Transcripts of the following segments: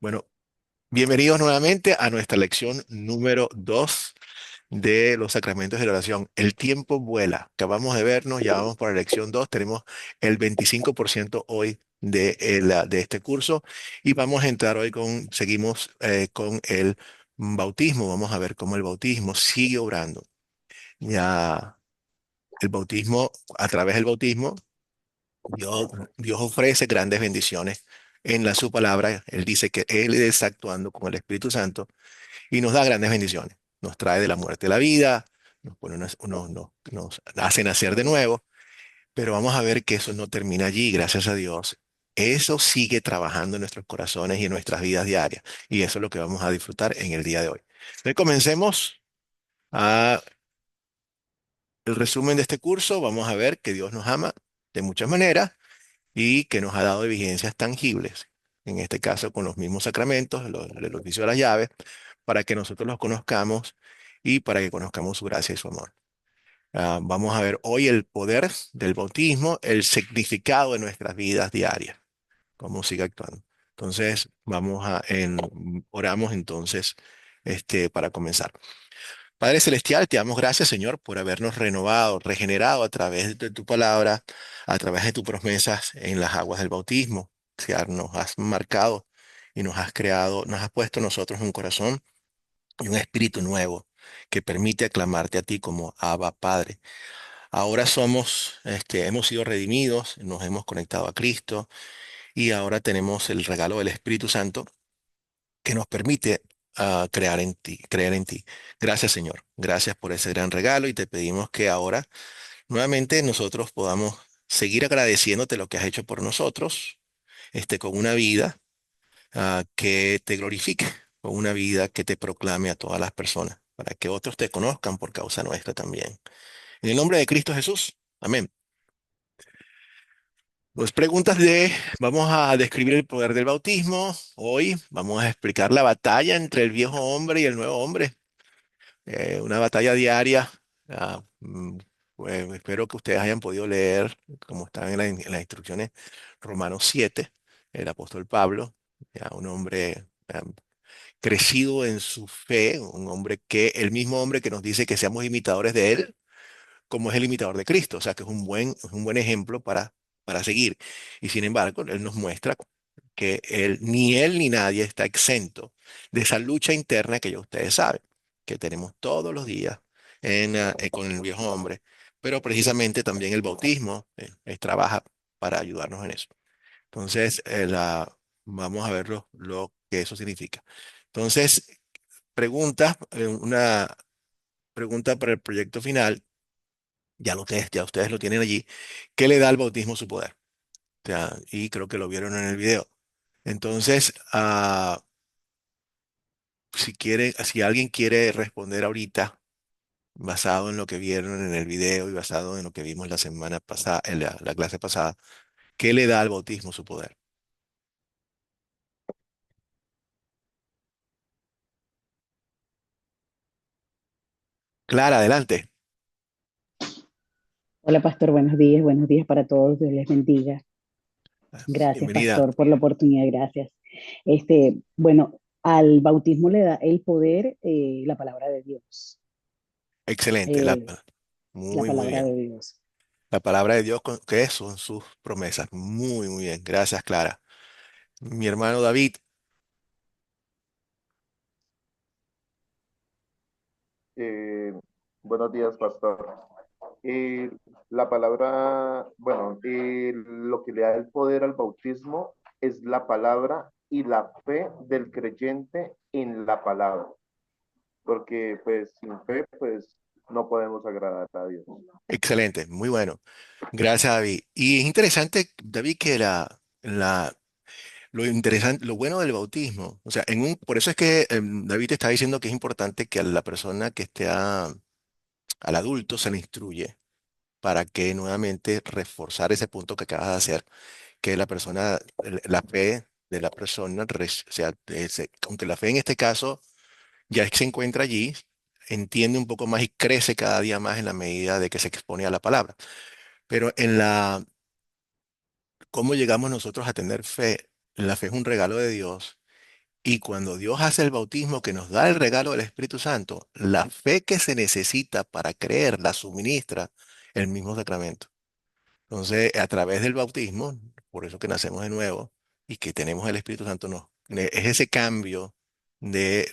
Bueno, bienvenidos nuevamente a nuestra lección número 2 de los sacramentos de la oración. El tiempo vuela. Acabamos de vernos, ya vamos por la lección 2. Tenemos el 25% hoy de este curso y vamos a entrar hoy seguimos con el bautismo. Vamos a ver cómo el bautismo sigue obrando. Ya el bautismo, a través del bautismo, Dios, Dios ofrece grandes bendiciones su palabra. Él dice que Él está actuando con el Espíritu Santo y nos da grandes bendiciones. Nos trae de la muerte a la vida, nos hace nacer de nuevo, pero vamos a ver que eso no termina allí, gracias a Dios. Eso sigue trabajando en nuestros corazones y en nuestras vidas diarias. Y eso es lo que vamos a disfrutar en el día de hoy. Entonces, comencemos el resumen de este curso. Vamos a ver que Dios nos ama de muchas maneras y que nos ha dado evidencias tangibles, en este caso con los mismos sacramentos, el oficio de las llaves, para que nosotros los conozcamos y para que conozcamos su gracia y su amor. Vamos a ver hoy el poder del bautismo, el significado de nuestras vidas diarias, cómo sigue actuando. Entonces, oramos entonces para comenzar. Padre Celestial, te damos gracias, Señor, por habernos renovado, regenerado a través de tu palabra, a través de tus promesas en las aguas del bautismo. Nos has marcado y nos has creado, nos has puesto en nosotros un corazón y un espíritu nuevo que permite aclamarte a ti como Abba Padre. Ahora hemos sido redimidos, nos hemos conectado a Cristo y ahora tenemos el regalo del Espíritu Santo que nos permite crear en ti, creer en ti. Gracias, Señor. Gracias por ese gran regalo y te pedimos que ahora nuevamente nosotros podamos seguir agradeciéndote lo que has hecho por nosotros, con una vida que te glorifique, con una vida que te proclame a todas las personas, para que otros te conozcan por causa nuestra también. En el nombre de Cristo Jesús. Amén. Vamos a describir el poder del bautismo. Hoy vamos a explicar la batalla entre el viejo hombre y el nuevo hombre. Una batalla diaria. Pues espero que ustedes hayan podido leer, como están en las instrucciones, Romanos 7, el apóstol Pablo, ya un hombre crecido en su fe, el mismo hombre que nos dice que seamos imitadores de él, como es el imitador de Cristo, o sea que es un buen ejemplo para seguir. Y sin embargo, él nos muestra que él ni nadie está exento de esa lucha interna que ya ustedes saben, que tenemos todos los días con el viejo hombre, pero precisamente también el bautismo trabaja para ayudarnos en eso. Entonces, vamos a ver lo que eso significa. Entonces, una pregunta para el proyecto final, ya ustedes lo tienen allí. ¿Qué le da al bautismo su poder? O sea, y creo que lo vieron en el video. Entonces, si alguien quiere responder ahorita, basado en lo que vieron en el video y basado en lo que vimos la semana pasada, en la clase pasada, ¿qué le da al bautismo su poder? Clara, adelante. Hola, pastor, buenos días para todos, Dios les bendiga. Gracias, Bienvenida. pastor, por la oportunidad, gracias. Bueno, al bautismo le da el poder, la palabra de Dios, Excelente. eh, la Muy, muy palabra bien. de Dios. La palabra de Dios, ¿qué son sus promesas? Muy, muy bien. Gracias, Clara. Mi hermano David, Eh, Buenos días, pastor. La palabra, bueno, lo que le da el poder al bautismo es la palabra y la fe del creyente en la palabra, porque pues sin fe, pues no podemos agradar a Dios. excelente, muy bueno. Gracias, David. Y es interesante, David, que lo interesante, lo bueno del bautismo, o sea, por eso es que David te está diciendo que es importante que a la persona que al adulto se le instruye para que nuevamente reforzar ese punto que acabas de hacer, que la fe de la persona, aunque la fe en este caso ya se encuentra allí, entiende un poco más y crece cada día más en la medida de que se expone a la palabra. Pero ¿cómo llegamos nosotros a tener fe? La fe es un regalo de Dios Y cuando Dios hace el bautismo que nos da el regalo del Espíritu Santo, la fe que se necesita para creer la suministra el mismo sacramento. Entonces, a través del bautismo, por eso que nacemos de nuevo y que tenemos el Espíritu Santo, es ese cambio de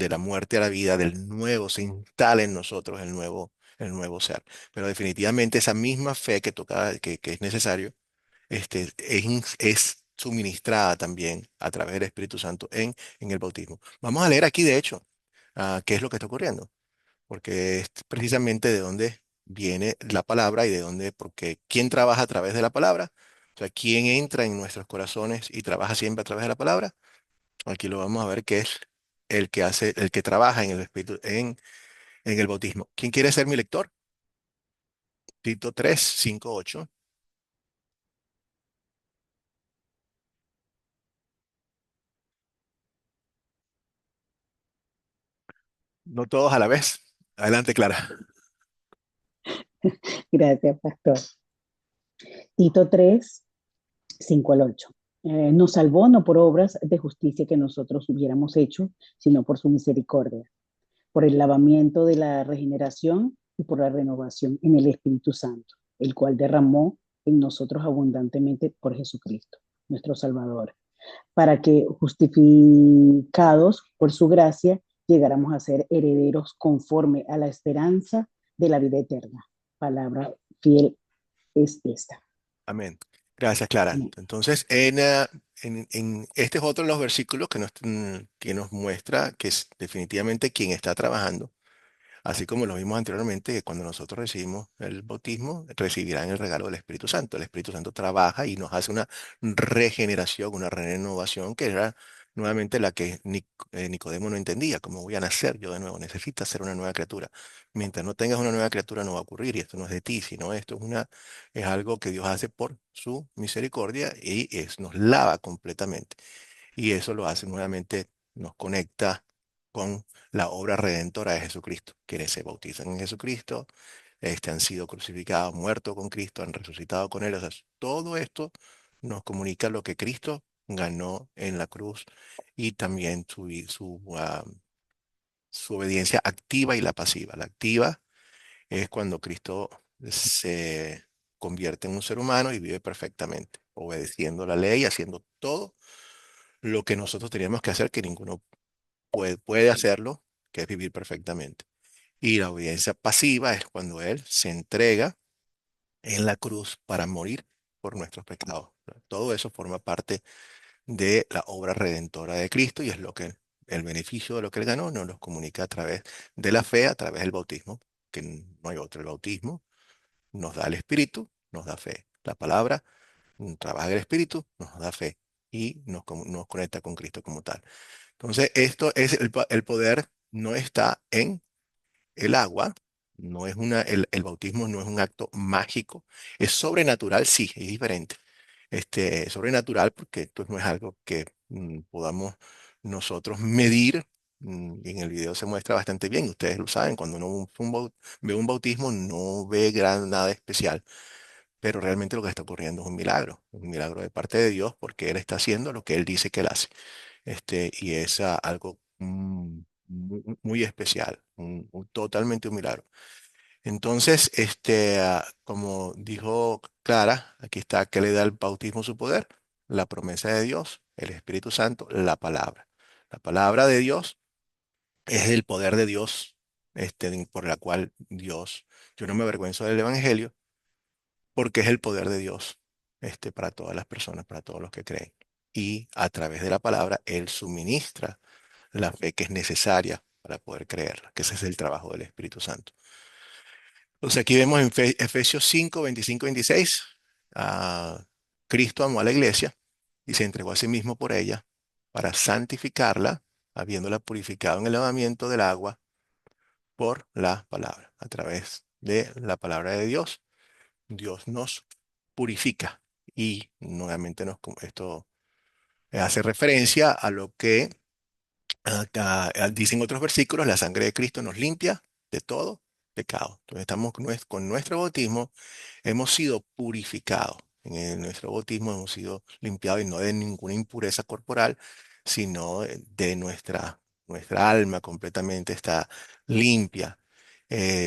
la muerte a la vida, del nuevo, se instala en nosotros el nuevo ser. Pero definitivamente esa misma fe que toca, que es necesario, es suministrada también a través del Espíritu Santo en el bautismo. Vamos a leer aquí, de hecho, qué es lo que está ocurriendo, porque es precisamente de dónde viene la palabra y de dónde, porque ¿quién trabaja a través de la palabra? O sea, ¿quién entra en nuestros corazones y trabaja siempre a través de la palabra? Aquí lo vamos a ver que es el que trabaja en el Espíritu, en el bautismo. ¿Quién quiere ser mi lector? Tito 3, 5, 8. No todos a la vez. Adelante, Clara. Gracias, pastor. Tito 3, 5 al 8. Nos salvó no por obras de justicia que nosotros hubiéramos hecho, sino por su misericordia, por el lavamiento de la regeneración y por la renovación en el Espíritu Santo, el cual derramó en nosotros abundantemente por Jesucristo, nuestro Salvador, para que justificados por su gracia llegáramos a ser herederos conforme a la esperanza de la vida eterna. Palabra fiel es esta. Amén. Gracias, Clara. Amén. Entonces, este es otro de los versículos que nos muestra que es definitivamente quien está trabajando. Así como lo vimos anteriormente, que cuando nosotros recibimos el bautismo, recibirán el regalo del Espíritu Santo. El Espíritu Santo trabaja y nos hace una regeneración, una renovación, que era nuevamente la que Nicodemo no entendía. ¿Cómo voy a nacer yo de nuevo? Necesitas ser una nueva criatura. Mientras no tengas una nueva criatura no va a ocurrir, y esto no es de ti, sino esto es algo que Dios hace por su misericordia y nos lava completamente. Y eso lo hace nuevamente, nos conecta con la obra redentora de Jesucristo, quienes se bautizan en Jesucristo, han sido crucificados, muertos con Cristo, han resucitado con Él. O sea, todo esto nos comunica lo que Cristo ganó en la cruz y también su obediencia activa y la pasiva. La activa es cuando Cristo se convierte en un ser humano y vive perfectamente, obedeciendo la ley, haciendo todo lo que nosotros teníamos que hacer, que ninguno puede hacerlo, que es vivir perfectamente. Y la obediencia pasiva es cuando Él se entrega en la cruz para morir por nuestros pecados. Todo eso forma parte de la obra redentora de Cristo y es lo que el beneficio de lo que Él ganó nos los comunica a través de la fe, a través del bautismo, que no hay otro. El bautismo nos da el Espíritu, nos da fe. La palabra trabaja el Espíritu, nos da fe y nos conecta con Cristo como tal. Entonces, esto es el poder no está en el agua, no es el bautismo no es un acto mágico, es sobrenatural, sí, es diferente. Es sobrenatural porque esto no es algo que podamos nosotros medir. Y en el video se muestra bastante bien, ustedes lo saben, cuando uno ve un bautismo no ve nada especial, pero realmente lo que está ocurriendo es un milagro de parte de Dios porque Él está haciendo lo que Él dice que Él hace. Y es algo muy especial, totalmente un milagro. Entonces, como dijo Clara, aquí está que le da el bautismo su poder, la promesa de Dios, el Espíritu Santo, la palabra. La palabra de Dios es el poder de Dios, por la cual yo no me avergüenzo del Evangelio, porque es el poder de Dios, para todas las personas, para todos los que creen. Y a través de la palabra, Él suministra la fe que es necesaria para poder creerla, que ese es el trabajo del Espíritu Santo. Entonces aquí vemos en Efesios 5, 25, 26, a Cristo amó a la iglesia y se entregó a sí mismo por ella para santificarla, habiéndola purificado en el lavamiento del agua por la palabra. A través de la palabra de Dios, Dios nos purifica y nuevamente esto hace referencia a lo que dicen otros versículos, la sangre de Cristo nos limpia de todo pecado. Entonces estamos con nuestro bautismo, hemos sido purificados. Nuestro bautismo hemos sido limpiados y no de ninguna impureza corporal, sino de nuestra alma completamente está limpia,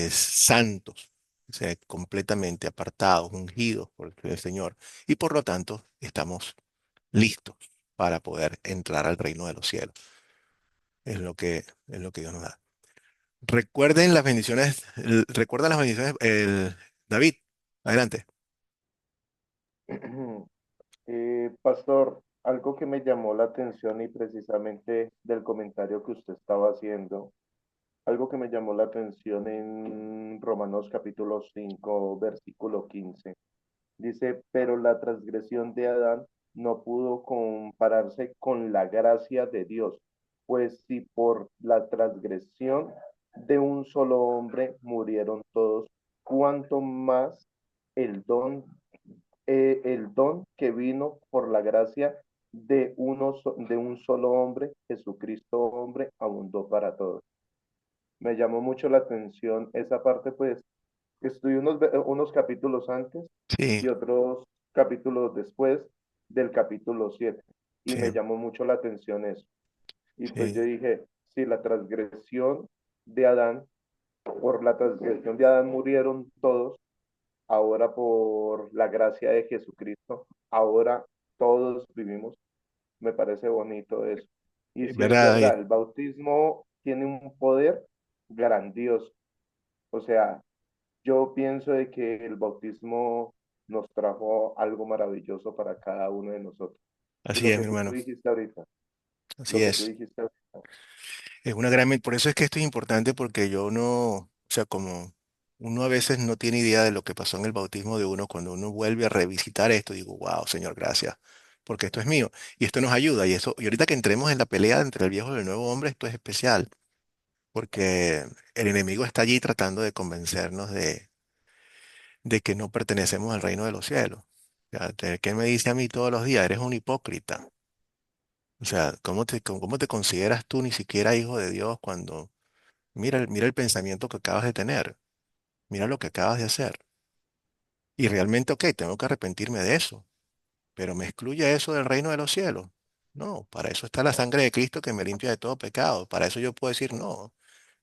santos, o sea, completamente apartados, ungidos por el Señor. Y por lo tanto, estamos listos para poder entrar al reino de los cielos. Es lo que Dios nos da. Recuerden las bendiciones, recuerda las bendiciones, David, adelante. Pastor, algo que me llamó la atención y precisamente del comentario que usted estaba haciendo, algo que me llamó la atención en Romanos capítulo 5 versículo 15. Dice, pero la transgresión de Adán no pudo compararse con la gracia de Dios, pues si por la transgresión de un solo hombre murieron todos, cuanto más el don que vino por la gracia de un solo hombre, Jesucristo hombre, abundó para todos. Me llamó mucho la atención esa parte, pues estudié unos capítulos antes Sí, y otros capítulos después del capítulo 7 y sí, me llamó mucho la atención eso. Y pues yo sí. dije, si la transgresión de Adán, por la transgresión de Adán murieron todos, ahora por la gracia de Jesucristo, ahora todos vivimos. Me parece bonito eso. Y si es ¿Verdad, David? verdad, el bautismo tiene un poder grandioso. O sea, yo pienso de que el bautismo nos trajo algo maravilloso para cada uno de nosotros. Y Así lo es, que mi tú hermano. dijiste ahorita, Así lo que tú es. dijiste ahorita. Es una gran, por eso es que esto es importante porque yo no, o sea, como uno a veces no tiene idea de lo que pasó en el bautismo de uno, cuando uno vuelve a revisitar esto, digo, wow, Señor, gracias, porque esto es mío y esto nos ayuda y ahorita que entremos en la pelea entre el viejo y el nuevo hombre, esto es especial, porque el enemigo está allí tratando de convencernos de que no pertenecemos al reino de los cielos. O sea, ¿qué me dice a mí todos los días? Eres un hipócrita. O sea, ¿cómo te consideras tú ni siquiera hijo de Dios cuando mira el pensamiento que acabas de tener? Mira lo que acabas de hacer. Y realmente, ok, tengo que arrepentirme de eso, pero ¿me excluye eso del reino de los cielos? No, para eso está la sangre de Cristo que me limpia de todo pecado. Para eso yo puedo decir, no,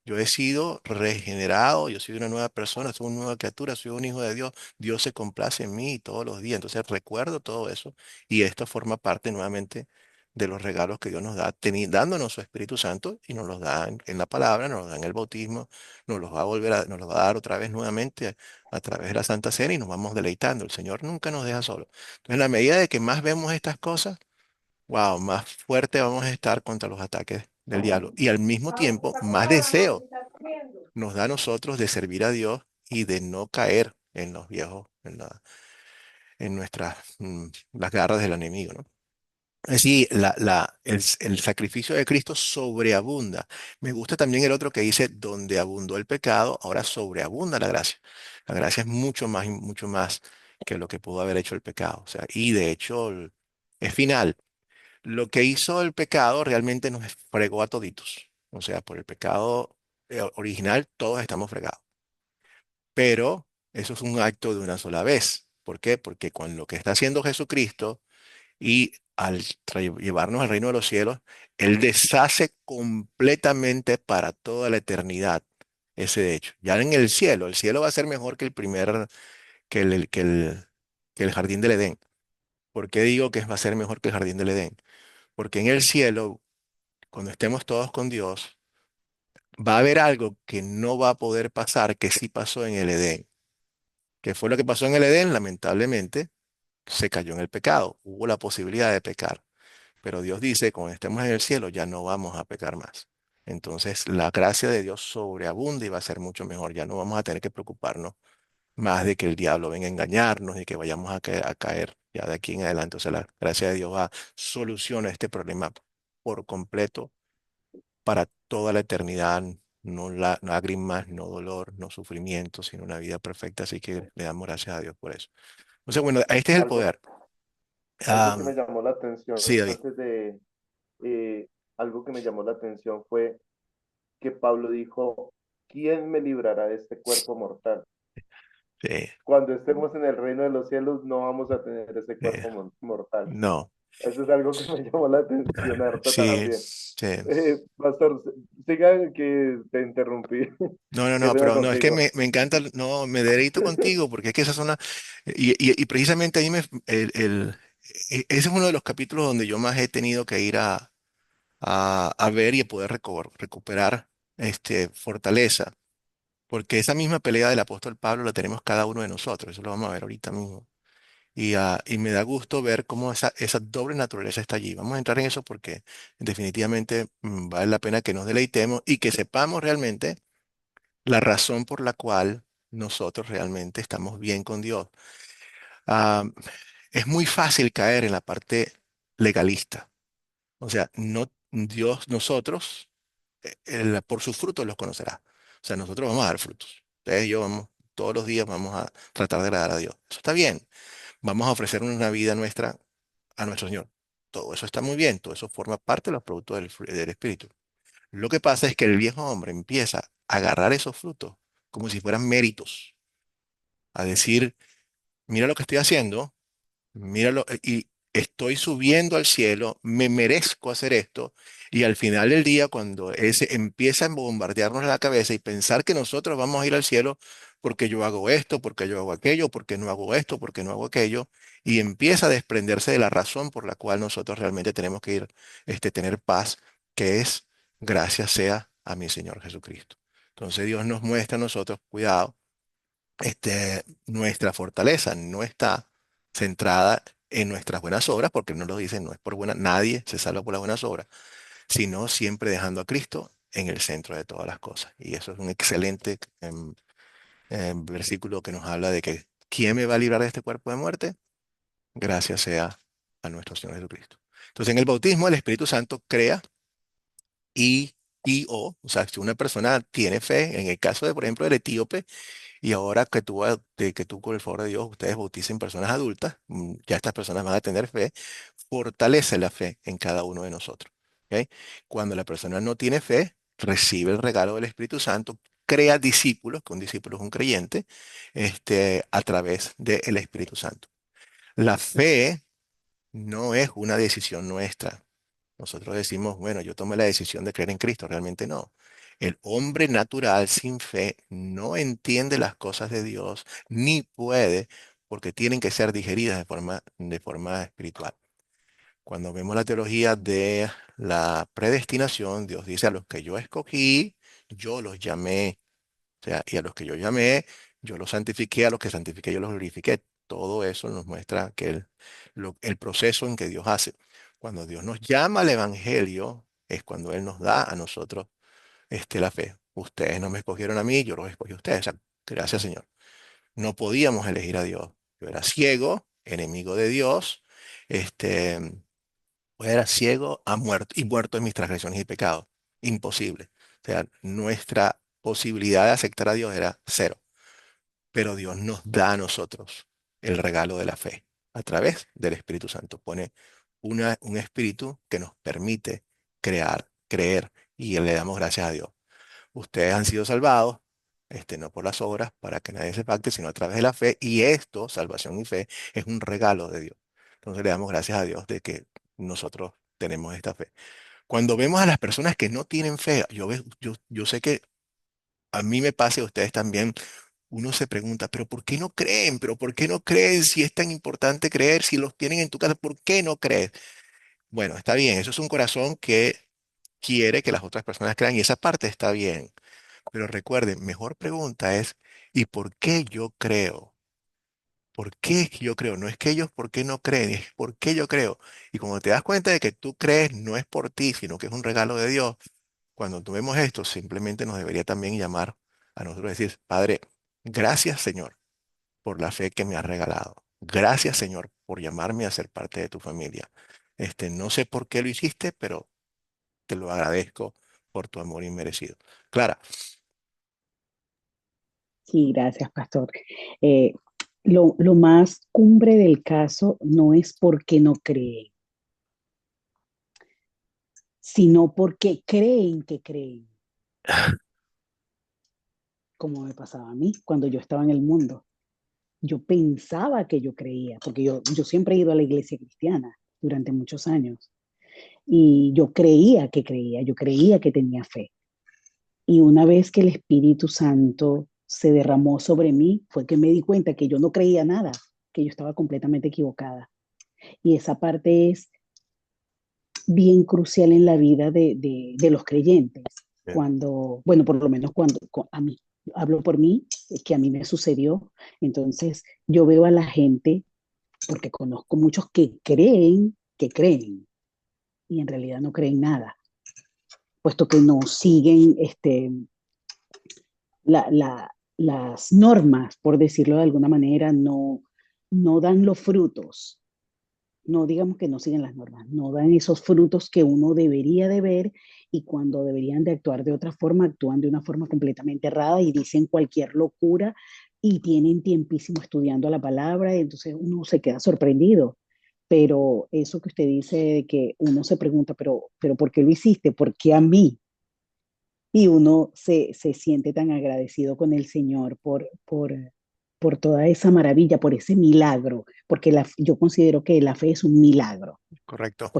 yo he sido regenerado, yo soy una nueva persona, soy una nueva criatura, soy un hijo de Dios. Dios se complace en mí todos los días. Entonces recuerdo todo eso y esto forma parte nuevamente de los regalos que Dios nos da, dándonos su Espíritu Santo y nos los da en la palabra, nos los da en el bautismo, nos los va a dar otra vez nuevamente a través de la Santa Cena y nos vamos deleitando. El Señor nunca nos deja solos. Entonces, en la medida de que más vemos estas cosas, wow, más fuerte vamos a estar contra los ataques del diablo. Y al mismo tiempo, más deseo nos da a nosotros de servir a Dios y de no caer en los viejos, en nuestras, las garras del enemigo, ¿no? Es decir, el sacrificio de Cristo sobreabunda. Me gusta también el otro que dice, donde abundó el pecado, ahora sobreabunda la gracia. La gracia es mucho más que lo que pudo haber hecho el pecado. O sea, y de hecho es final. Lo que hizo el pecado realmente nos fregó a toditos. O sea, por el pecado original todos estamos fregados. Pero eso es un acto de una sola vez. ¿Por qué? Porque con lo que está haciendo Jesucristo y al llevarnos al reino de los cielos, Él deshace completamente para toda la eternidad ese hecho. Ya en el cielo va a ser mejor que el primer, que el jardín del Edén. ¿Por qué digo que va a ser mejor que el jardín del Edén? Porque en el cielo, cuando estemos todos con Dios, va a haber algo que no va a poder pasar, que sí pasó en el Edén. ¿Qué fue lo que pasó en el Edén? Lamentablemente, se cayó en el pecado. Hubo la posibilidad de pecar. Pero Dios dice, cuando estemos en el cielo, ya no vamos a pecar más. Entonces, la gracia de Dios sobreabunda y va a ser mucho mejor. Ya no vamos a tener que preocuparnos más de que el diablo venga a engañarnos y que vayamos a caer ya de aquí en adelante. O sea, la gracia de Dios va a solucionar este problema por completo para toda la eternidad. No lágrimas, no dolor, no sufrimiento, sino una vida perfecta. Así que le damos gracias a Dios por eso. Entonces, bueno, este es el Algo, poder. algo que Ah, me llamó la atención sí, David. antes de, algo que me llamó la atención fue que Pablo dijo, ¿quién me librará de este cuerpo mortal? Sí, Cuando estemos en el reino de los cielos no vamos a tener ese sí. cuerpo mortal. No. Eso es algo que me llamó la atención harto Sí, también. sí. Pastor, siga que te interrumpí. No, no, Qué no, pena pero no, es que contigo. me encanta, no, me deleito contigo, porque es que esas son las, y precisamente ahí ese es uno de los capítulos donde yo más he tenido que ir a ver y a poder recuperar fortaleza, porque esa misma pelea del apóstol Pablo la tenemos cada uno de nosotros, eso lo vamos a ver ahorita mismo. Y me da gusto ver cómo esa doble naturaleza está allí. Vamos a entrar en eso porque definitivamente vale la pena que nos deleitemos y que sepamos realmente la razón por la cual nosotros realmente estamos bien con Dios. Ah, es muy fácil caer en la parte legalista. O sea, no Dios, nosotros, por sus frutos los conocerá. O sea, nosotros vamos a dar frutos. Ustedes y yo vamos, todos los días vamos a tratar de agradar a Dios. Eso está bien. Vamos a ofrecer una vida nuestra a nuestro Señor. Todo eso está muy bien. Todo eso forma parte de los productos del Espíritu. Lo que pasa es que el viejo hombre empieza a agarrar esos frutos como si fueran méritos, a decir, mira lo que estoy haciendo, míralo, y estoy subiendo al cielo, me merezco hacer esto, y al final del día, cuando ese empieza a bombardearnos la cabeza y pensar que nosotros vamos a ir al cielo porque yo hago esto, porque yo hago aquello, porque no hago esto, porque no hago aquello, y empieza a desprenderse de la razón por la cual nosotros realmente tenemos que ir, tener paz, que es gracias sea a mi Señor Jesucristo. Entonces Dios nos muestra a nosotros, cuidado, nuestra fortaleza no está centrada en nuestras buenas obras, porque no lo dicen, no es por buena, nadie se salva por las buenas obras, sino siempre dejando a Cristo en el centro de todas las cosas. Y eso es un excelente versículo que nos habla de que ¿quién me va a librar de este cuerpo de muerte? Gracias sea a nuestro Señor Jesucristo. Entonces, en el bautismo, el Espíritu Santo crea o sea, si una persona tiene fe, en el caso de, por ejemplo, del etíope, y ahora que tú con el favor de Dios, ustedes bauticen personas adultas, ya estas personas van a tener fe, fortalece la fe en cada uno de nosotros. ¿Ok? Cuando la persona no tiene fe, recibe el regalo del Espíritu Santo, crea discípulos, que un discípulo es un creyente, a través del Espíritu Santo. La fe no es una decisión nuestra. Nosotros decimos, bueno, yo tomé la decisión de creer en Cristo, realmente no. El hombre natural sin fe no entiende las cosas de Dios ni puede, porque tienen que ser digeridas de forma espiritual. Cuando vemos la teología de la predestinación, Dios dice, a los que yo escogí, yo los llamé. O sea, y a los que yo llamé, yo los santifiqué, a los que santifiqué, yo los glorifiqué. Todo eso nos muestra que el proceso en que Dios hace. Cuando Dios nos llama al Evangelio, es cuando Él nos da a nosotros la fe. Ustedes no me escogieron a mí, yo los escogí a ustedes. O sea, gracias, Señor. No podíamos elegir a Dios. Yo era ciego, enemigo de Dios, este, era ciego a muerto y muerto en mis transgresiones y pecados. Imposible. O sea, nuestra posibilidad de aceptar a Dios era cero. Pero Dios nos da a nosotros el regalo de la fe a través del Espíritu Santo. Pone un espíritu que nos permite creer y le damos gracias a Dios. Ustedes han sido salvados, no por las obras, para que nadie se pacte, sino a través de la fe. Y esto, salvación y fe, es un regalo de Dios. Entonces le damos gracias a Dios de que nosotros tenemos esta fe. Cuando vemos a las personas que no tienen fe, yo sé que a mí me pasa y a ustedes también, uno se pregunta, pero ¿por qué no creen? ¿Pero por qué no creen si es tan importante creer? Si los tienen en tu casa, ¿por qué no crees? Bueno, está bien, eso es un corazón que quiere que las otras personas crean y esa parte está bien. Pero recuerden, mejor pregunta es, ¿y por qué yo creo? ¿Por qué yo creo? No es que ellos por qué no creen, es por qué yo creo. Y cuando te das cuenta de que tú crees no es por ti, sino que es un regalo de Dios, cuando tú vemos esto, simplemente nos debería también llamar a nosotros y decir, Padre, gracias Señor por la fe que me has regalado. Gracias Señor por llamarme a ser parte de tu familia. No sé por qué lo hiciste, pero te lo agradezco por tu amor inmerecido. Clara, Sí, gracias, pastor. Eh, lo más cumbre del caso no es porque no creen, sino porque creen que creen, como me pasaba a mí cuando yo estaba en el mundo. Yo pensaba que yo creía, porque yo siempre he ido a la iglesia cristiana. durante muchos años. Y yo creía, yo creía que tenía fe. Y una vez que el Espíritu Santo se derramó sobre mí, fue que me di cuenta que yo no creía nada, que yo estaba completamente equivocada. Y esa parte es bien crucial en la vida de los creyentes. Bien. Cuando, bueno, por lo menos cuando a mí, hablo por mí, es que a mí me sucedió. Entonces, yo veo a la gente, porque conozco muchos que creen, y en realidad no creen nada, puesto que no siguen las normas, por decirlo de alguna manera, no dan los frutos, no digamos que no siguen las normas, no dan esos frutos que uno debería de ver, y cuando deberían de actuar de otra forma, actúan de una forma completamente errada y dicen cualquier locura y tienen tiempísimo estudiando la palabra, y entonces uno se queda sorprendido. Pero eso que usted dice de que uno se pregunta, pero ¿por qué lo hiciste? ¿Por qué a mí? Y uno se siente tan agradecido con el Señor por toda esa maravilla, por ese milagro, porque yo considero que la fe es un milagro, Correcto.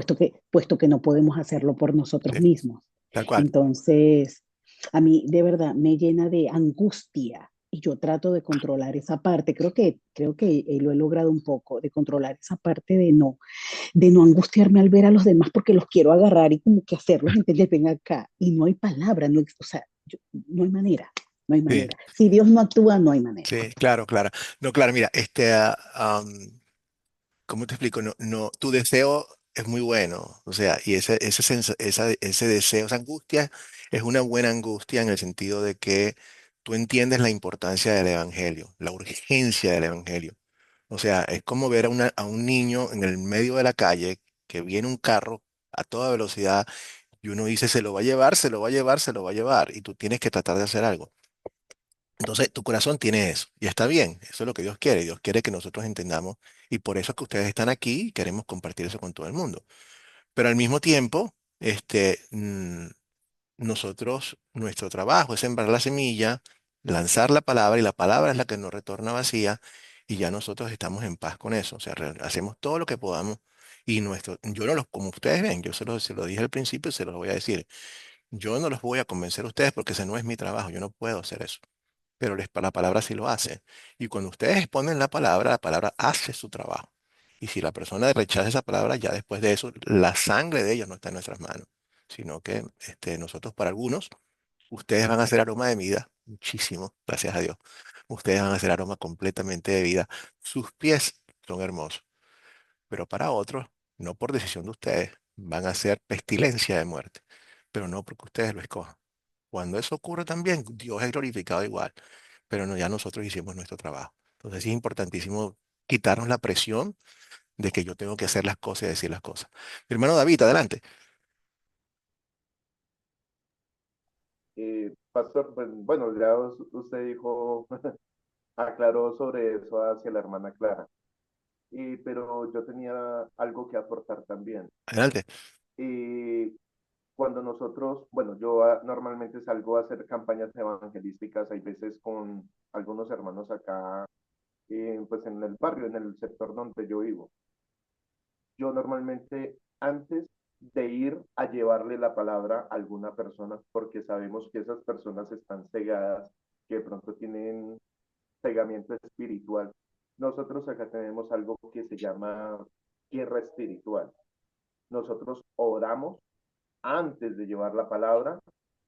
puesto que no podemos hacerlo por nosotros Sí, mismos. tal cual. Entonces, a mí de verdad me llena de angustia y yo trato de controlar esa parte. Creo que lo he logrado un poco, de controlar esa parte de no angustiarme al ver a los demás porque los quiero agarrar y como que hacerlos entender, ven acá. Y no hay palabra, no, o sea, no hay manera, no hay Sí, manera. Si Dios no actúa, no hay manera. sí, claro, claro. No, claro, mira, ¿cómo te explico? No, no, tu deseo es muy bueno, o sea, y ese deseo, esa angustia es una buena angustia en el sentido de que tú entiendes la importancia del evangelio, la urgencia del evangelio. O sea, es como ver a un niño en el medio de la calle que viene un carro a toda velocidad y uno dice, se lo va a llevar, se lo va a llevar, se lo va a llevar, y tú tienes que tratar de hacer algo. Entonces, tu corazón tiene eso, y está bien, eso es lo que Dios quiere. Dios quiere que nosotros entendamos, y por eso es que ustedes están aquí y queremos compartir eso con todo el mundo. Pero al mismo tiempo, nosotros, nuestro trabajo es sembrar la semilla, lanzar la palabra, y la palabra es la que nos retorna vacía, y ya nosotros estamos en paz con eso. O sea, hacemos todo lo que podamos, y yo no los, como ustedes ven, yo se lo dije al principio y se los voy a decir, yo no los voy a convencer a ustedes porque ese no es mi trabajo, yo no puedo hacer eso, pero la palabra sí lo hace. Y cuando ustedes exponen la palabra hace su trabajo. Y si la persona rechaza esa palabra, ya después de eso, la sangre de ellos no está en nuestras manos, sino que nosotros para algunos, ustedes van a hacer aroma de vida, muchísimo, gracias a Dios. Ustedes van a hacer aroma completamente de vida. Sus pies son hermosos, pero para otros, no por decisión de ustedes, van a ser pestilencia de muerte, pero no porque ustedes lo escojan. Cuando eso ocurre también, Dios es glorificado igual, pero no, ya nosotros hicimos nuestro trabajo. Entonces sí es importantísimo quitarnos la presión de que yo tengo que hacer las cosas y decir las cosas. Mi hermano David, adelante. Pastor, pues, bueno, ya usted dijo, aclaró sobre eso hacia la hermana Clara, pero yo tenía algo que aportar también. Adelante. Y cuando nosotros, bueno, yo normalmente salgo a hacer campañas evangelísticas, hay veces con algunos hermanos acá, pues en el barrio, en el sector donde yo vivo. Yo normalmente, antes de ir a llevarle la palabra a alguna persona, porque sabemos que esas personas están cegadas, que de pronto tienen cegamiento espiritual, nosotros acá tenemos algo que se llama guerra espiritual. Nosotros oramos antes de llevar la palabra,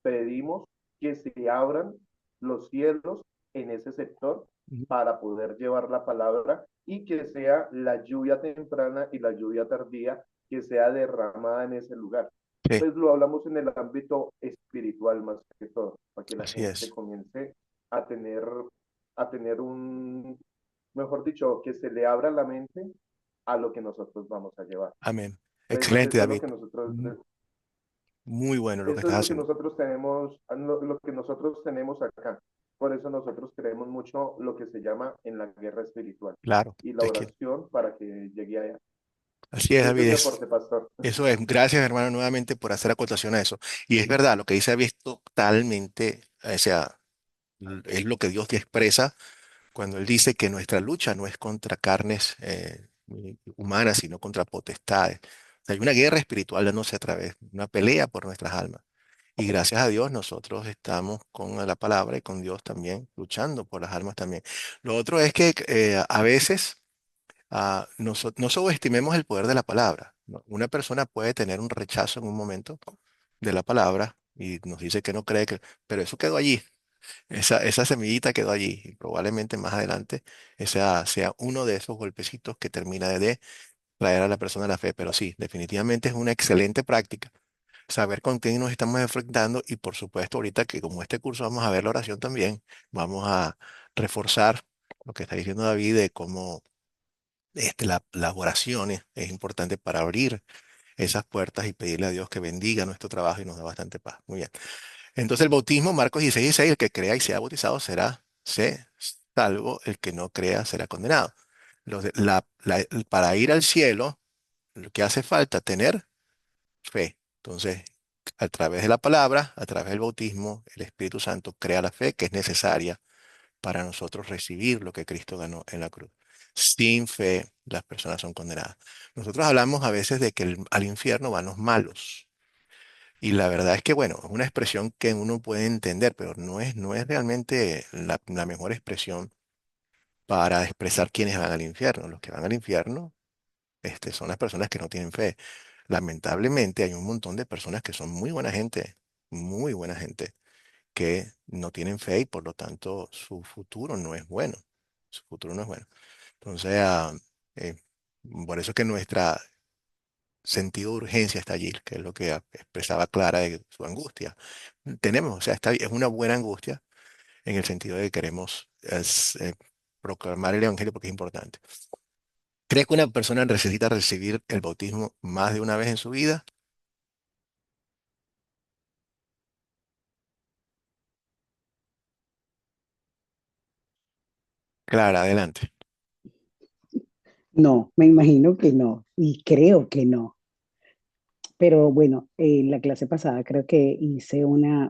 pedimos que se abran los cielos en ese sector Ujú. para poder llevar la palabra y que sea la lluvia temprana y la lluvia tardía que sea derramada en ese lugar. Sí, Pues lo hablamos en el ámbito espiritual más que todo, para que la así gente es. comience a tener, a tener un, mejor dicho, que se le abra la mente a lo que nosotros vamos a llevar. Amén. Pues Excelente, eso es lo David. que nosotros, Mm, muy bueno lo que eso es estás lo que haciendo. nosotros tenemos, lo que nosotros tenemos acá. Por eso nosotros creemos mucho lo que se llama en la guerra espiritual Claro, y la te quiero. oración para que llegue allá. Así es, Ese es David. mi aporte, pastor. Eso es. Gracias, hermano, nuevamente por hacer acotación a eso. Y es verdad, lo que dice David es totalmente, o sea, es lo que Dios te expresa cuando Él dice que nuestra lucha no es contra carnes, humanas, sino contra potestades. O sea, hay una guerra espiritual dándose a través, una pelea por nuestras almas. Y gracias a Dios nosotros estamos con la palabra y con Dios también, luchando por las almas también. Lo otro es que a veces no subestimemos el poder de la palabra, ¿no? Una persona puede tener un rechazo en un momento de la palabra y nos dice que no cree que, pero eso quedó allí, esa semillita quedó allí y probablemente más adelante esa sea uno de esos golpecitos que termina de traer a la persona a la fe. Pero sí, definitivamente es una excelente práctica saber con qué nos estamos enfrentando y por supuesto ahorita que como este curso vamos a ver la oración también, vamos a reforzar lo que está diciendo David de cómo las oraciones es importante para abrir esas puertas y pedirle a Dios que bendiga nuestro trabajo y nos dé bastante paz. Muy bien. Entonces el bautismo, Marcos 16:6, el que crea y sea bautizado será salvo, el que no crea será condenado. Para ir al cielo, lo que hace falta tener fe. Entonces, a través de la palabra, a través del bautismo, el Espíritu Santo crea la fe que es necesaria para nosotros recibir lo que Cristo ganó en la cruz. Sin fe, las personas son condenadas. Nosotros hablamos a veces de que al infierno van los malos. Y la verdad es que, bueno, es una expresión que uno puede entender, pero no es realmente la mejor expresión para expresar quiénes van al infierno. Los que van al infierno, son las personas que no tienen fe. Lamentablemente hay un montón de personas que son muy buena gente, que no tienen fe y por lo tanto su futuro no es bueno. Su futuro no es bueno. Entonces, eh, por eso es que nuestra sentido de urgencia está allí, que es lo que expresaba Clara de su angustia. Tenemos, o sea, es una buena angustia en el sentido de que queremos proclamar el Evangelio porque es importante. ¿Crees que una persona necesita recibir el bautismo más de una vez en su vida? Clara, adelante. No, me imagino que no, y creo que no. Pero bueno, en la clase pasada creo que hice una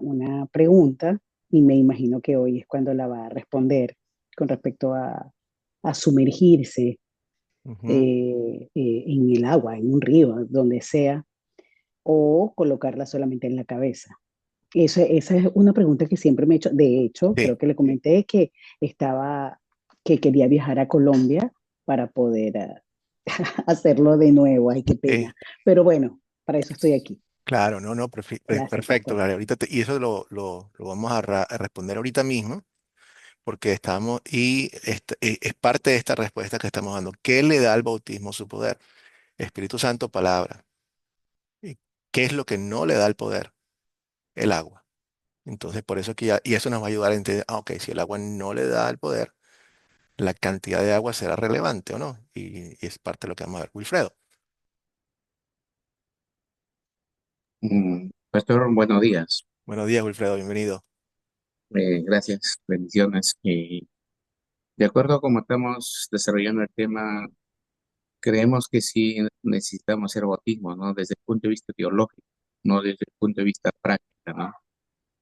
pregunta y me imagino que hoy es cuando la va a responder con respecto a sumergirse Ujú. en el agua, en un río, donde sea, o colocarla solamente en la cabeza. Esa es una pregunta que siempre me he hecho. De hecho, Sí, creo que le comenté que que quería viajar a Colombia para poder hacerlo de nuevo. Ay, qué sí, pena. Pero bueno, para eso estoy aquí. claro, no, no, Gracias, perfecto, pastor. Clara. Y eso lo vamos a responder ahorita mismo, porque es parte de esta respuesta que estamos dando. ¿Qué le da al bautismo su poder? Espíritu Santo, palabra. ¿Y qué es lo que no le da el poder? El agua. Entonces, por eso que y eso nos va a ayudar a entender, ok, si el agua no le da el poder, la cantidad de agua será relevante o no. Y es parte de lo que vamos a ver. Wilfredo, Pastor, buenos días. buenos días, Wilfredo, bienvenido. Gracias, bendiciones. De acuerdo a cómo estamos desarrollando el tema, creemos que sí necesitamos hacer bautismo, ¿no? Desde el punto de vista teológico, no desde el punto de vista práctico, ¿no?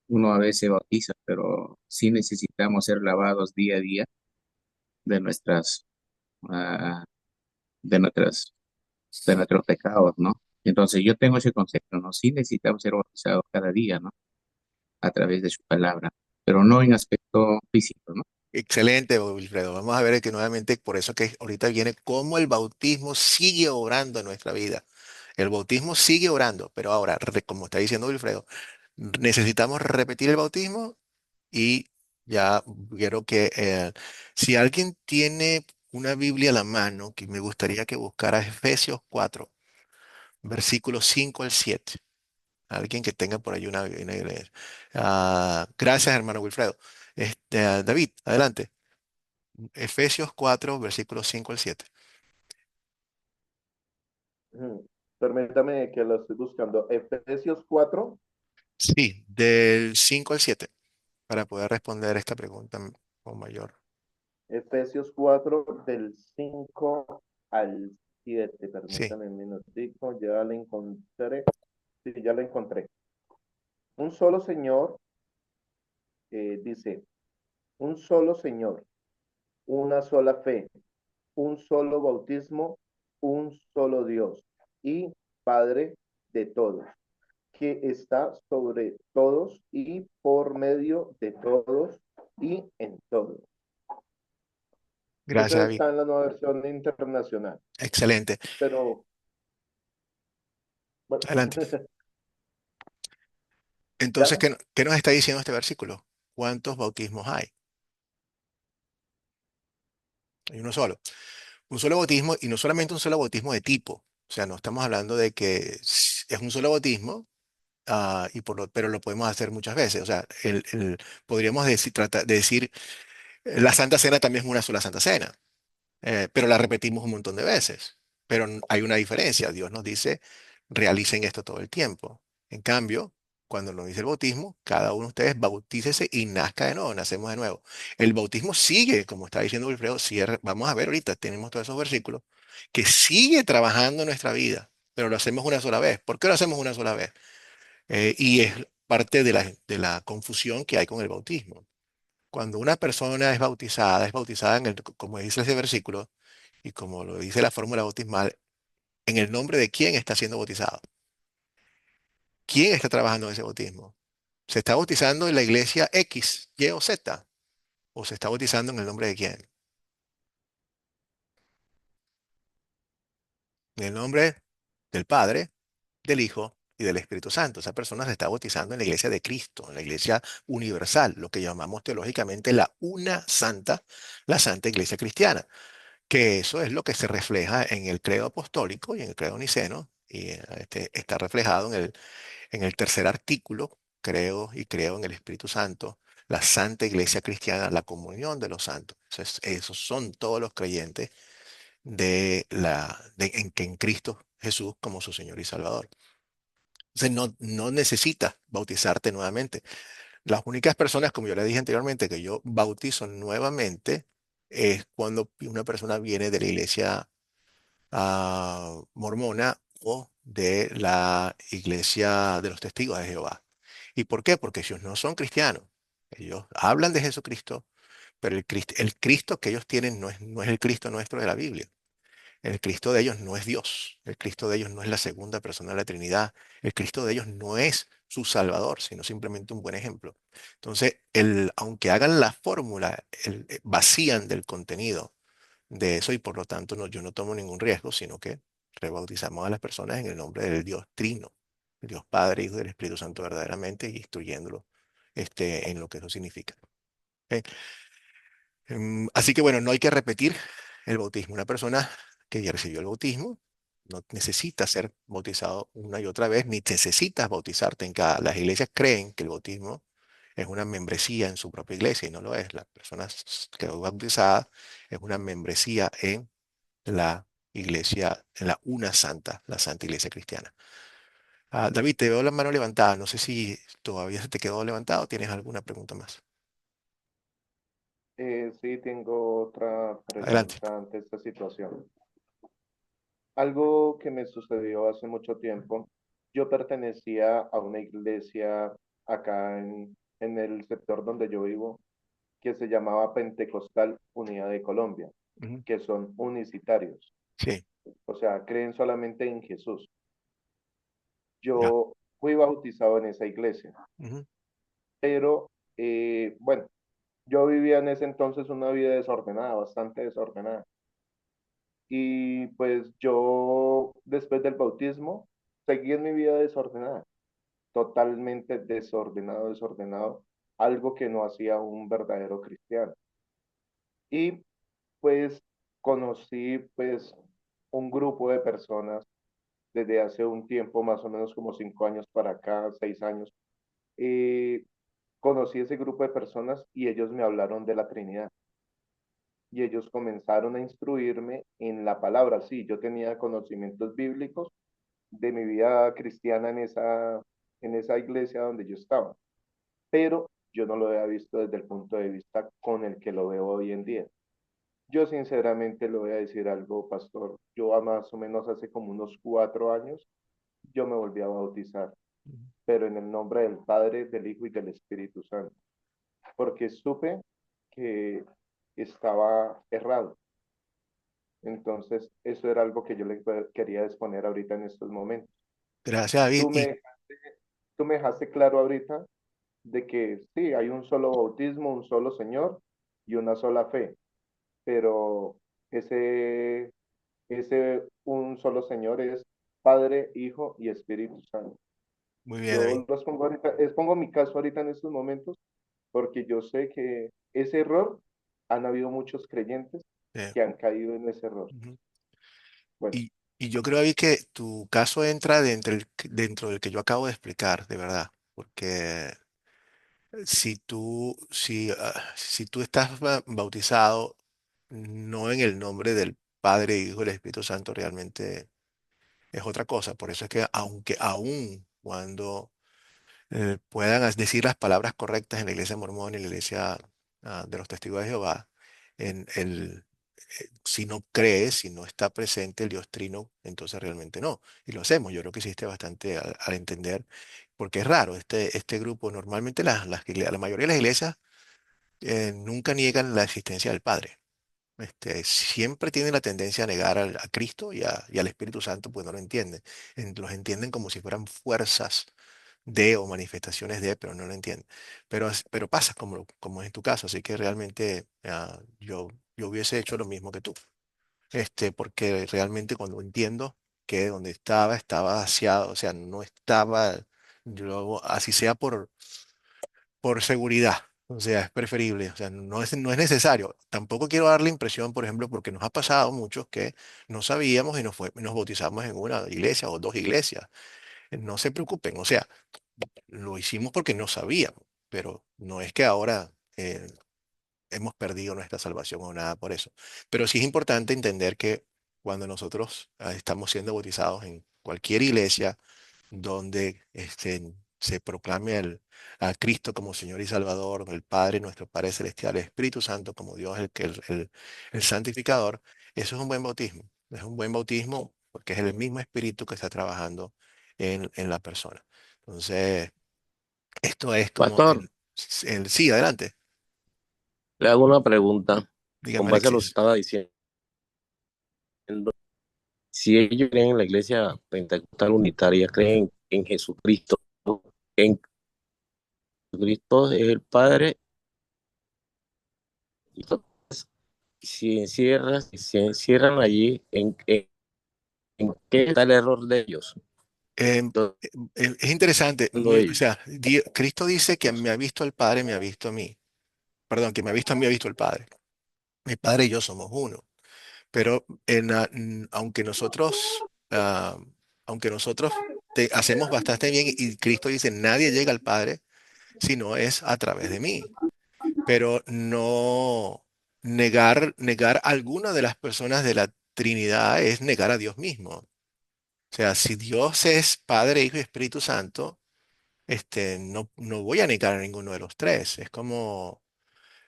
Uno a veces bautiza, pero sí necesitamos ser lavados día a día de ah, de nuestras, de nuestros pecados, ¿no? Entonces yo tengo ese concepto, ¿no? Sí necesitamos ser bautizados cada día, ¿no? A través de su palabra, pero no en aspecto físico, ¿no? Excelente, Wilfredo. Vamos a ver que nuevamente, por eso que ahorita viene cómo el bautismo sigue obrando en nuestra vida. El bautismo sigue orando, pero ahora, como está diciendo Wilfredo, necesitamos repetir el bautismo y ya quiero que si alguien tiene una Biblia a la mano, que me gustaría que buscara Efesios 4, versículos 5 al 7. Alguien que tenga por ahí una iglesia. Gracias, hermano Wilfredo. David, adelante. Efesios 4, versículos 5 al 7. Permítame que lo estoy buscando. Efesios 4. Sí, del 5 al 7, para poder responder esta pregunta con mayor. Efesios 4 del 5 al 7. Sí, Permítame un minutico, ya la encontré. Sí, ya la encontré. Un solo Señor, dice, un solo Señor, una sola fe, un solo bautismo un solo Dios y Padre de todos, que está sobre todos y por medio de todos y en todos. Gracias, Esa David. está en la nueva versión internacional, Excelente. pero bueno, Adelante. Entonces, ya. ¿qué nos está diciendo este versículo? ¿Cuántos bautismos hay? Hay uno solo. Un solo bautismo y no solamente un solo bautismo de tipo. O sea, no estamos hablando de que es un solo bautismo, pero lo podemos hacer muchas veces. O sea, podríamos decir, de decir, la Santa Cena también es una sola Santa Cena, pero la repetimos un montón de veces. Pero hay una diferencia. Dios nos dice, realicen esto todo el tiempo. En cambio, cuando nos dice el bautismo, cada uno de ustedes bautícese y nazca de nuevo, nacemos de nuevo. El bautismo sigue, como está diciendo Wilfredo, vamos a ver ahorita, tenemos todos esos versículos, que sigue trabajando en nuestra vida, pero lo hacemos una sola vez. ¿Por qué lo hacemos una sola vez? Y es parte de la confusión que hay con el bautismo. Cuando una persona es bautizada como dice ese versículo, y como lo dice la fórmula bautismal, en el nombre de quién está siendo bautizado. ¿Quién está trabajando en ese bautismo? ¿Se está bautizando en la iglesia X, Y o Z? ¿O se está bautizando en el nombre de quién? En el nombre del Padre, del Hijo y del Espíritu Santo. Esa persona se está bautizando en la iglesia de Cristo, en la iglesia universal, lo que llamamos teológicamente la Santa Iglesia Cristiana, que eso es lo que se refleja en el credo apostólico y en el credo niceno, y está reflejado en el tercer artículo, creo en el Espíritu Santo, la Santa Iglesia Cristiana, la comunión de los santos. Esos son todos los creyentes en Cristo Jesús como su Señor y Salvador. Entonces no necesitas bautizarte nuevamente. Las únicas personas, como yo le dije anteriormente, que yo bautizo nuevamente es cuando una persona viene de la iglesia mormona o de la iglesia de los testigos de Jehová. ¿Y por qué? Porque ellos no son cristianos. Ellos hablan de Jesucristo, pero el Cristo que ellos tienen no es el Cristo nuestro de la Biblia. El Cristo de ellos no es Dios. El Cristo de ellos no es la segunda persona de la Trinidad. El Cristo de ellos no es su Salvador, sino simplemente un buen ejemplo. Entonces, aunque hagan la fórmula, vacían del contenido de eso y por lo tanto yo no tomo ningún riesgo, sino que rebautizamos a las personas en el nombre del Dios Trino, el Dios Padre, Hijo y del Espíritu Santo verdaderamente y instruyéndolo en lo que eso significa. ¿Ok? Así que bueno, no hay que repetir el bautismo. Una persona que ya recibió el bautismo no necesita ser bautizado una y otra vez, ni necesitas bautizarte en cada. Las iglesias creen que el bautismo es una membresía en su propia iglesia y no lo es. La persona que es bautizada es una membresía en la iglesia, en la una santa, la Santa Iglesia Cristiana. David, te veo la mano levantada. No sé si todavía se te quedó levantado. ¿Tienes alguna pregunta más? Sí, tengo otra Adelante. pregunta ante esta situación. Algo que me sucedió hace mucho tiempo, yo pertenecía a una iglesia acá en el sector donde yo vivo, que se llamaba Pentecostal Unidad de Colombia, Ujú. que son unicitarios, Sí, o sea, creen solamente en Jesús. ya. Yo fui bautizado en esa iglesia, Ujú, pero bueno, yo vivía en ese entonces una vida desordenada, bastante desordenada. Y pues yo, después del bautismo, seguí en mi vida desordenada, totalmente desordenado, desordenado, algo que no hacía un verdadero cristiano. Y pues conocí pues un grupo de personas desde hace un tiempo, más o menos como 5 años para acá, 6 años. Y conocí ese grupo de personas y ellos me hablaron de la Trinidad. Y ellos comenzaron a instruirme en la palabra. Sí, yo tenía conocimientos bíblicos de mi vida cristiana en esa iglesia donde yo estaba, pero yo no lo había visto desde el punto de vista con el que lo veo hoy en día. Yo sinceramente le voy a decir algo, pastor. Yo más o menos hace como unos 4 años, yo me volví a bautizar, ujú. pero en el nombre del Padre, del Hijo y del Espíritu Santo, porque supe que estaba errado. Entonces, eso era algo que yo le quería exponer ahorita en estos momentos. Gracias, David. Tú me, tú me dejaste claro ahorita de que sí, hay un solo bautismo, un solo Señor y una sola fe, pero ese un solo Señor es Padre, Hijo y Espíritu Santo. Muy bien, David. Yo los pongo ahorita, pongo mi caso ahorita en estos momentos porque yo sé que ese error, han habido muchos creyentes Eh, que han caído en ese error. ujú. Bueno, Y yo creo, David, que tu caso entra dentro del que yo acabo de explicar, de verdad, porque si tú estás bautizado no en el nombre del Padre, Hijo y el Espíritu Santo, realmente es otra cosa. Por eso es que aunque aún cuando puedan decir las palabras correctas en la iglesia mormona y en la iglesia de los testigos de Jehová, en el, si no crees, si no está presente el Dios Trino, entonces realmente no. Y lo hacemos. Yo creo que hiciste bastante al entender, porque es raro. Este grupo, normalmente la mayoría de las iglesias nunca niegan la existencia del Padre. Siempre tienen la tendencia a negar a Cristo y al Espíritu Santo, pues no lo entienden. Los entienden como si fueran fuerzas de o manifestaciones de, pero no lo entienden. Pero pasa como es en tu caso, así que realmente yo hubiese hecho lo mismo que tú. Porque realmente cuando entiendo que donde estaba vaciado, o sea, no estaba, yo, así sea por seguridad. O sea, es preferible, o sea, no es necesario. Tampoco quiero dar la impresión, por ejemplo, porque nos ha pasado muchos que no sabíamos y nos bautizamos en una iglesia o dos iglesias. No se preocupen, o sea, lo hicimos porque no sabíamos, pero no es que ahora hemos perdido nuestra salvación o nada por eso. Pero sí es importante entender que cuando nosotros estamos siendo bautizados en cualquier iglesia donde se proclame a Cristo como Señor y Salvador, el Padre, nuestro Padre Celestial, el Espíritu Santo como Dios, el santificador, eso es un buen bautismo. Es un buen bautismo porque es el mismo Espíritu que está trabajando en la persona. Entonces, esto es como Pastor, sí, adelante. le hago una pregunta Dígame, con base a lo que Alexis. estaba diciendo. Si ellos creen en la iglesia pentecostal unitaria, creen en Jesucristo, en Cristo es el Padre, y si encierran allí, ¿en qué está el error de ellos? Em, ¿Dónde es interesante. O ellos? sea, Cristo dice que me ha visto al Padre, me ha visto a mí. Perdón, que me ha visto a mí, ha visto al Padre. Mi Padre y yo somos uno. Pero aunque nosotros hacemos bastante bien y Cristo dice, nadie llega al Padre si no es a través de mí. Pero no negar alguna de las personas de la Trinidad es negar a Dios mismo. O sea, si Dios es Padre, Hijo y Espíritu Santo, no voy a negar a ninguno de los tres. Es como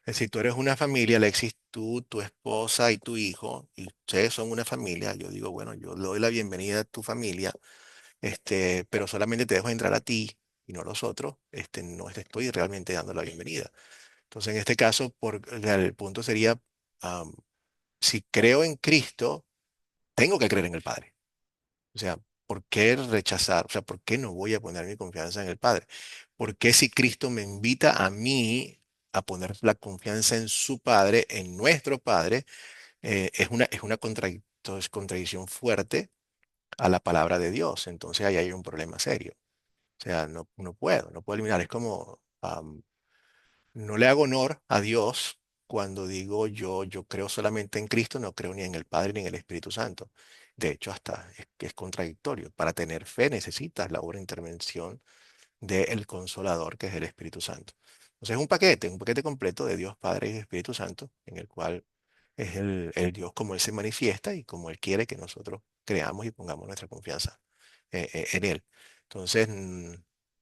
si tú eres una familia, Alexis, tú, tu esposa y tu hijo, y ustedes son una familia, yo digo, bueno, yo le doy la bienvenida a tu familia, pero solamente te dejo entrar a ti y no a los otros, no te estoy realmente dando la bienvenida. Entonces, en este caso, el punto sería, am, si creo en Cristo, tengo que creer en el Padre. O sea, ¿por qué rechazar? O sea, ¿por qué no voy a poner mi confianza en el Padre? ¿Por qué si Cristo me invita a mí a poner la confianza en su Padre, en nuestro Padre, es una contradicción fuerte a la palabra de Dios? Entonces ahí hay un problema serio. O sea, no puedo eliminar. Es como, no le hago honor a Dios cuando digo yo creo solamente en Cristo, no creo ni en el Padre ni en el Espíritu Santo. De hecho, hasta es contradictorio. Para tener fe necesitas la obra de intervención del Consolador, que es el Espíritu Santo. Entonces es un paquete completo de Dios Padre y Espíritu Santo, en el cual es el Dios como Él se manifiesta y como Él quiere que nosotros creamos y pongamos nuestra confianza en Él. Entonces,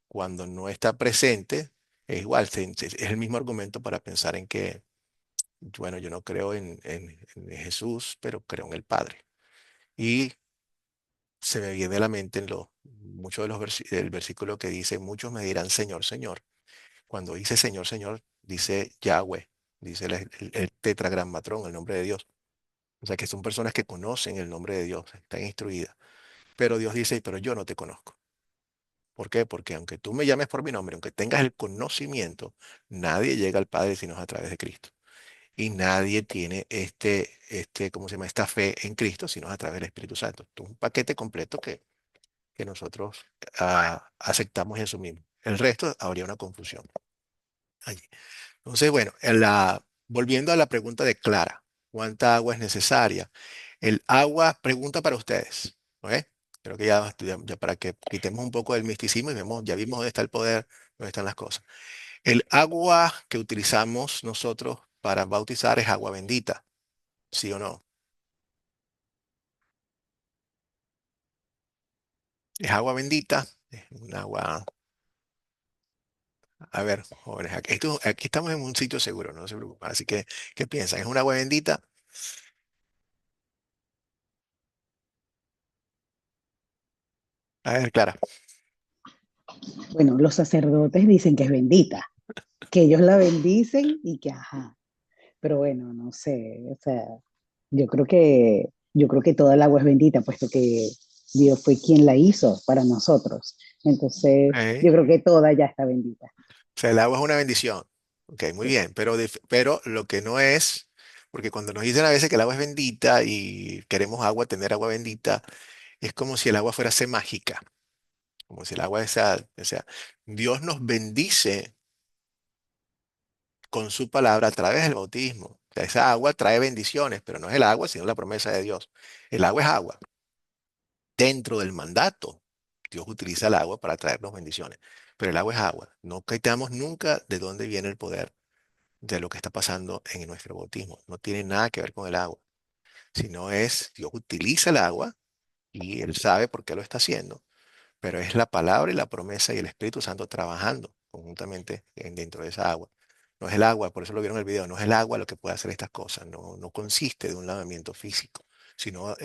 cuando no está presente, es igual, es el mismo argumento para pensar en que, bueno, yo no creo en Jesús, pero creo en el Padre. Y se me viene a la mente muchos de del versículo que dice, muchos me dirán, Señor, Señor. Cuando dice Señor, Señor, dice Yahweh, dice el tetragramatrón, el nombre de Dios. O sea, que son personas que conocen el nombre de Dios, están instruidas. Pero Dios dice, pero yo no te conozco. ¿Por qué? Porque aunque tú me llames por mi nombre, aunque tengas el conocimiento, nadie llega al Padre sino a través de Cristo. Y nadie tiene ¿cómo se llama? Esta fe en Cristo sino a través del Espíritu Santo. Esto es un paquete completo que nosotros aceptamos y asumimos. El resto habría una confusión allí. Entonces, bueno, volviendo a la pregunta de Clara, ¿cuánta agua es necesaria? El agua, pregunta para ustedes, ¿ok? Creo que ya para que quitemos un poco del misticismo y ya vimos dónde está el poder, dónde están las cosas. El agua que utilizamos nosotros para bautizar es agua bendita, ¿sí o no? Es agua bendita, es un agua. A ver, jóvenes, aquí estamos en un sitio seguro, no se preocupen. Así que, ¿qué piensan? ¿Es un agua bendita? A ver, Clara. Bueno, los sacerdotes dicen que es bendita, que ellos la bendicen y que, ajá, pero bueno, no sé, o sea, yo creo que toda el agua es bendita, puesto que Dios fue quien la hizo para nosotros. Entonces, yo ¿Eh? creo que toda ya está bendita. O sea, el agua es una bendición. Ok, muy bien, pero lo que no es, porque cuando nos dicen a veces que el agua es bendita y queremos agua, tener agua bendita, es como si el agua fuera a ser mágica, como si el agua o sea, Dios nos bendice con su palabra a través del bautismo. O sea, esa agua trae bendiciones, pero no es el agua, sino la promesa de Dios. El agua es agua. Dentro del mandato, Dios utiliza el agua para traernos bendiciones, pero el agua es agua. No quitamos nunca de dónde viene el poder de lo que está pasando en nuestro bautismo. No tiene nada que ver con el agua, sino Dios utiliza el agua y Él sabe por qué lo está haciendo, pero es la palabra y la promesa y el Espíritu Santo trabajando conjuntamente dentro de esa agua. No es el agua, por eso lo vieron en el video, no es el agua lo que puede hacer estas cosas, no consiste de un lavamiento físico, sino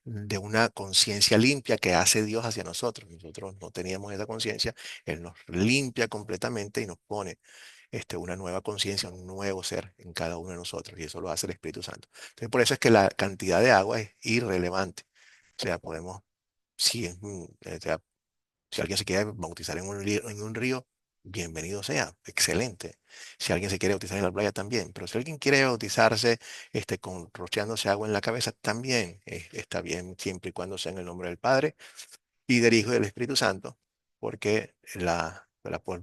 de una conciencia limpia que hace Dios hacia nosotros. Nosotros no teníamos esa conciencia, Él nos limpia completamente y nos pone una nueva conciencia, un nuevo ser en cada uno de nosotros, y eso lo hace el Espíritu Santo. Entonces, por eso es que la cantidad de agua es irrelevante. O sea, si, o sea, si alguien se quiere bautizar en un río, bienvenido sea, excelente. Si alguien se quiere bautizar en la playa, también. Pero si alguien quiere bautizarse rociándose agua en la cabeza, también está bien, siempre y cuando sea en el nombre del Padre y del Hijo y del Espíritu Santo, porque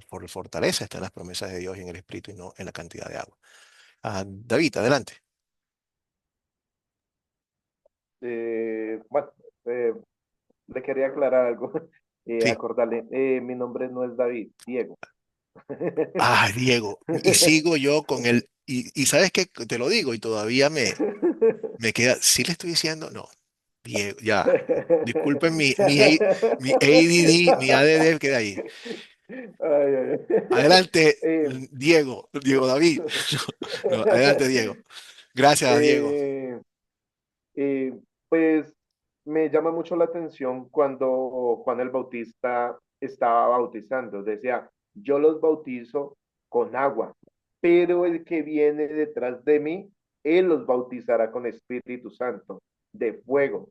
por fortaleza está en las promesas de Dios y en el Espíritu y no en la cantidad de agua. David, adelante. Bueno, eh, le quería aclarar algo, Sí. acordarle, mi nombre no es David, Diego. Diego, y sigo yo con y sabes que te lo digo y todavía me queda, ¿sí le estoy diciendo? No, Diego, ya. Disculpen mi ADD, mi ADD queda ahí. Ay, ay, ay. Adelante, Eh, Diego David. No, no, adelante, Diego. Gracias, Diego. eh, eh, pues me llama mucho la atención cuando Juan el Bautista estaba bautizando. Decía, yo los bautizo con agua, pero el que viene detrás de mí, él los bautizará con Espíritu Santo, de fuego.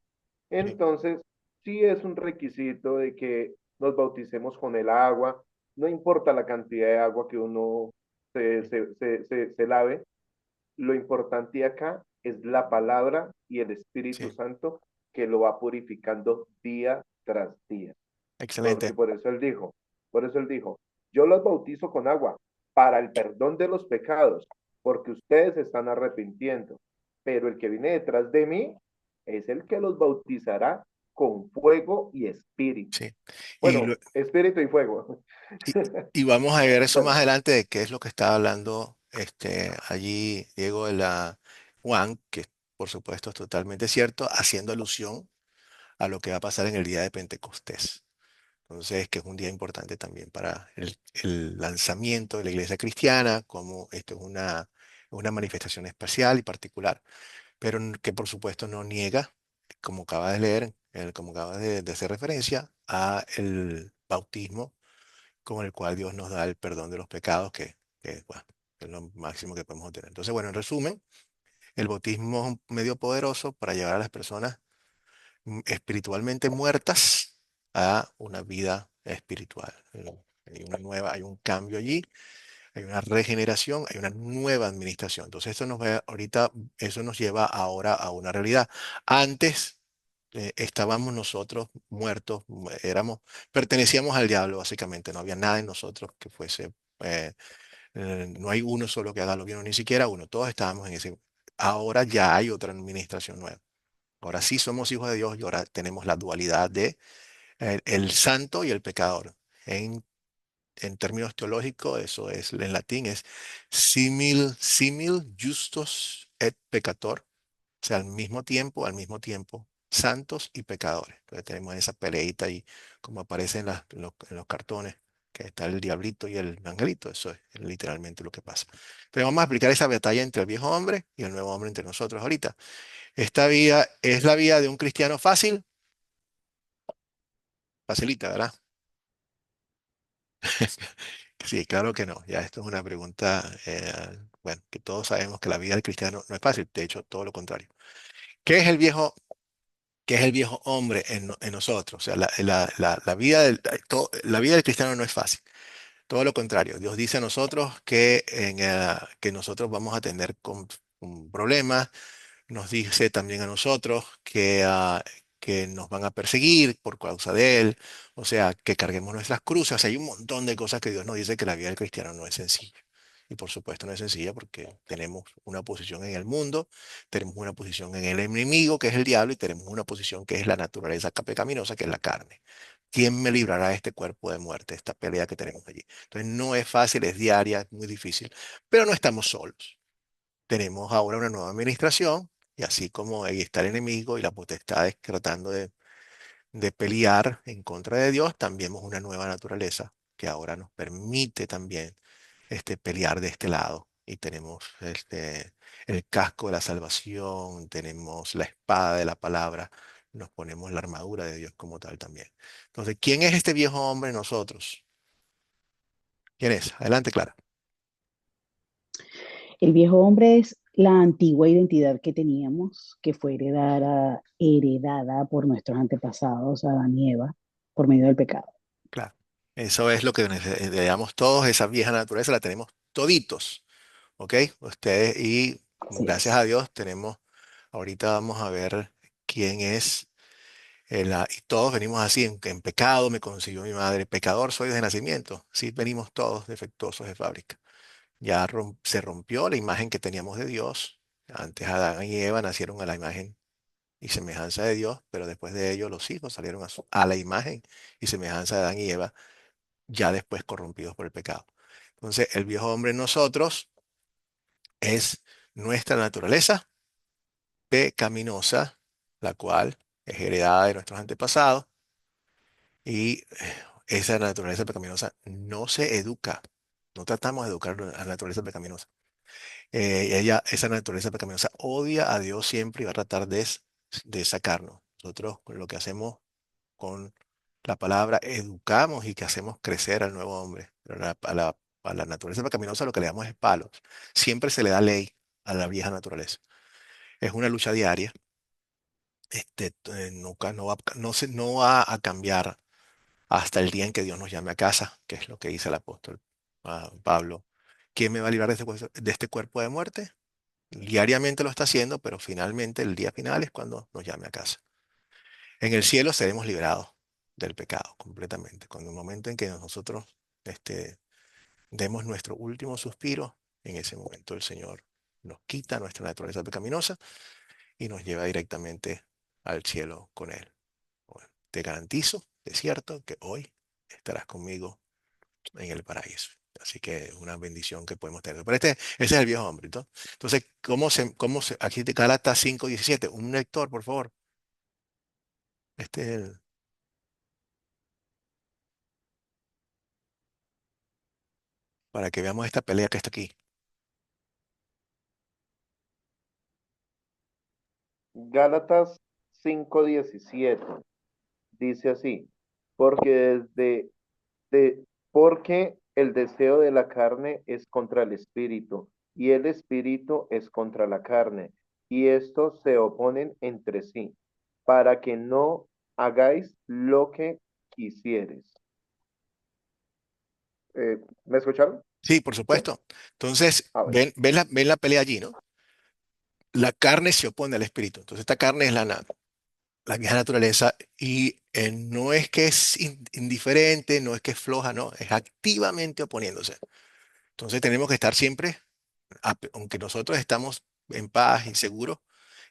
Sí, Entonces, sí es un requisito de que nos bauticemos con el agua, no importa la cantidad de agua que uno sí, se lave, lo importante acá es la palabra y el Espíritu sí, Santo que lo va purificando día tras día. Porque excelente, por eso él dijo, yo los bautizo con agua para el perdón de los pecados, porque ustedes se están arrepintiendo, pero el que viene detrás de mí es el que los bautizará con fuego y espíritu. sí. Y, lo- Bueno, espíritu y fuego. y, y vamos a ver eso más Bueno, adelante de qué es lo que estaba hablando allí Diego de la Juan, que por supuesto es totalmente cierto, haciendo alusión a lo que va a pasar en el día de Pentecostés. Entonces, que es un día importante también para el lanzamiento de la iglesia cristiana, como esto es una manifestación especial y particular, pero que por supuesto no niega, como acabas de leer, como acabas de hacer referencia, a el bautismo con el cual Dios nos da el perdón de los pecados, bueno, es lo máximo que podemos obtener. Entonces, bueno, en resumen, el bautismo es un medio poderoso para llevar a las personas espiritualmente muertas a una vida espiritual. Hay una nueva, hay un cambio allí, hay una regeneración, hay una nueva administración. Entonces, ahorita, eso nos lleva ahora a una realidad. Antes estábamos nosotros muertos, pertenecíamos al diablo, básicamente. No había nada en nosotros que fuese, no hay uno solo que haga lo bien, o ni siquiera uno. Todos estábamos en ese. Ahora ya hay otra administración nueva. Ahora sí somos hijos de Dios y ahora tenemos la dualidad de el santo y el pecador. En términos teológicos, eso es en latín, es simil justus et peccator. O sea, al mismo tiempo, santos y pecadores. Entonces tenemos esa peleita ahí, como aparece en los cartones, que está el diablito y el angelito. Eso es literalmente lo que pasa. Pero vamos a explicar esa batalla entre el viejo hombre y el nuevo hombre entre nosotros ahorita. Esta vida es la vida de un cristiano fácil, facilita, ¿verdad? Sí, claro que no. Ya esto es una pregunta, bueno, que todos sabemos que la vida del cristiano no es fácil. De hecho, todo lo contrario. ¿Qué es el viejo, qué es el viejo hombre en nosotros? O sea, la vida la vida del cristiano no es fácil. Todo lo contrario. Dios dice a nosotros que nosotros vamos a tener con problemas. Nos dice también a nosotros que nos van a perseguir por causa de Él, o sea, que carguemos nuestras cruces. Hay un montón de cosas que Dios nos dice que la vida del cristiano no es sencilla. Y por supuesto no es sencilla porque tenemos una posición en el mundo, tenemos una posición en el enemigo, que es el diablo, y tenemos una posición que es la naturaleza pecaminosa, que es la carne. ¿Quién me librará de este cuerpo de muerte, esta pelea que tenemos allí? Entonces no es fácil, es diaria, es muy difícil, pero no estamos solos. Tenemos ahora una nueva administración y así como ahí está el enemigo y las potestades tratando de pelear en contra de Dios, también vemos una nueva naturaleza que ahora nos permite también pelear de este lado. Y tenemos el casco de la salvación, tenemos la espada de la palabra, nos ponemos la armadura de Dios como tal también. Entonces, ¿quién es este viejo hombre en nosotros? ¿Quién es? Adelante, Clara. El viejo hombre es la antigua identidad que teníamos, que fue heredada por nuestros antepasados, Adán y Eva, por medio del pecado. Claro. Eso es lo que necesitamos todos, esa vieja naturaleza la tenemos toditos. ¿Ok? Ustedes, y Así gracias es. a Dios tenemos, ahorita vamos a ver quién es, y todos venimos así, en pecado me concibió mi madre, pecador soy desde nacimiento, sí, venimos todos defectuosos de fábrica. Ya se rompió la imagen que teníamos de Dios, antes Adán y Eva nacieron a la imagen y semejanza de Dios, pero después de ello los hijos salieron a la imagen y semejanza de Adán y Eva, ya después corrompidos por el pecado. Entonces, el viejo hombre en nosotros es nuestra naturaleza pecaminosa, la cual es heredada de nuestros antepasados, y esa naturaleza pecaminosa no se educa. No tratamos de educar a la naturaleza pecaminosa. Esa naturaleza pecaminosa odia a Dios siempre y va a tratar de sacarnos. Nosotros lo que hacemos con la palabra, educamos y que hacemos crecer al nuevo hombre. Pero a la naturaleza pecaminosa lo que le damos es palos. Siempre se le da ley a la vieja naturaleza. Es una lucha diaria. Nunca, no va a cambiar hasta el día en que Dios nos llame a casa, que es lo que dice el apóstol Pablo. ¿Quién me va a librar de este cuerpo de muerte? Diariamente lo está haciendo, pero finalmente el día final es cuando nos llame a casa. En el cielo seremos liberados del pecado completamente. Cuando el momento en que nosotros este, demos nuestro último suspiro, en ese momento el Señor nos quita nuestra naturaleza pecaminosa y nos lleva directamente al cielo con Él. Bueno, te garantizo, es cierto, que hoy estarás conmigo en el paraíso. Así que es una bendición que podemos tener. Pero ese es el viejo hombre, ¿no? Entonces, aquí de Gálatas 5:17, un lector, por favor. Este es para que veamos esta pelea que está aquí. Gálatas 5:17 dice así, porque de- porque el deseo de la carne es contra el espíritu y el espíritu es contra la carne, y estos se oponen entre sí, para que no hagáis lo que quisieres. ¿Me escucharon? Sí, por ¿Sí? supuesto. Entonces, Bueno. ven la pelea allí, ¿no? La carne se opone al espíritu. Entonces, esta carne es la vieja naturaleza y no es que es indiferente, no es que es floja, no, es activamente oponiéndose. Entonces, tenemos que estar siempre, aunque nosotros estamos en paz y seguros,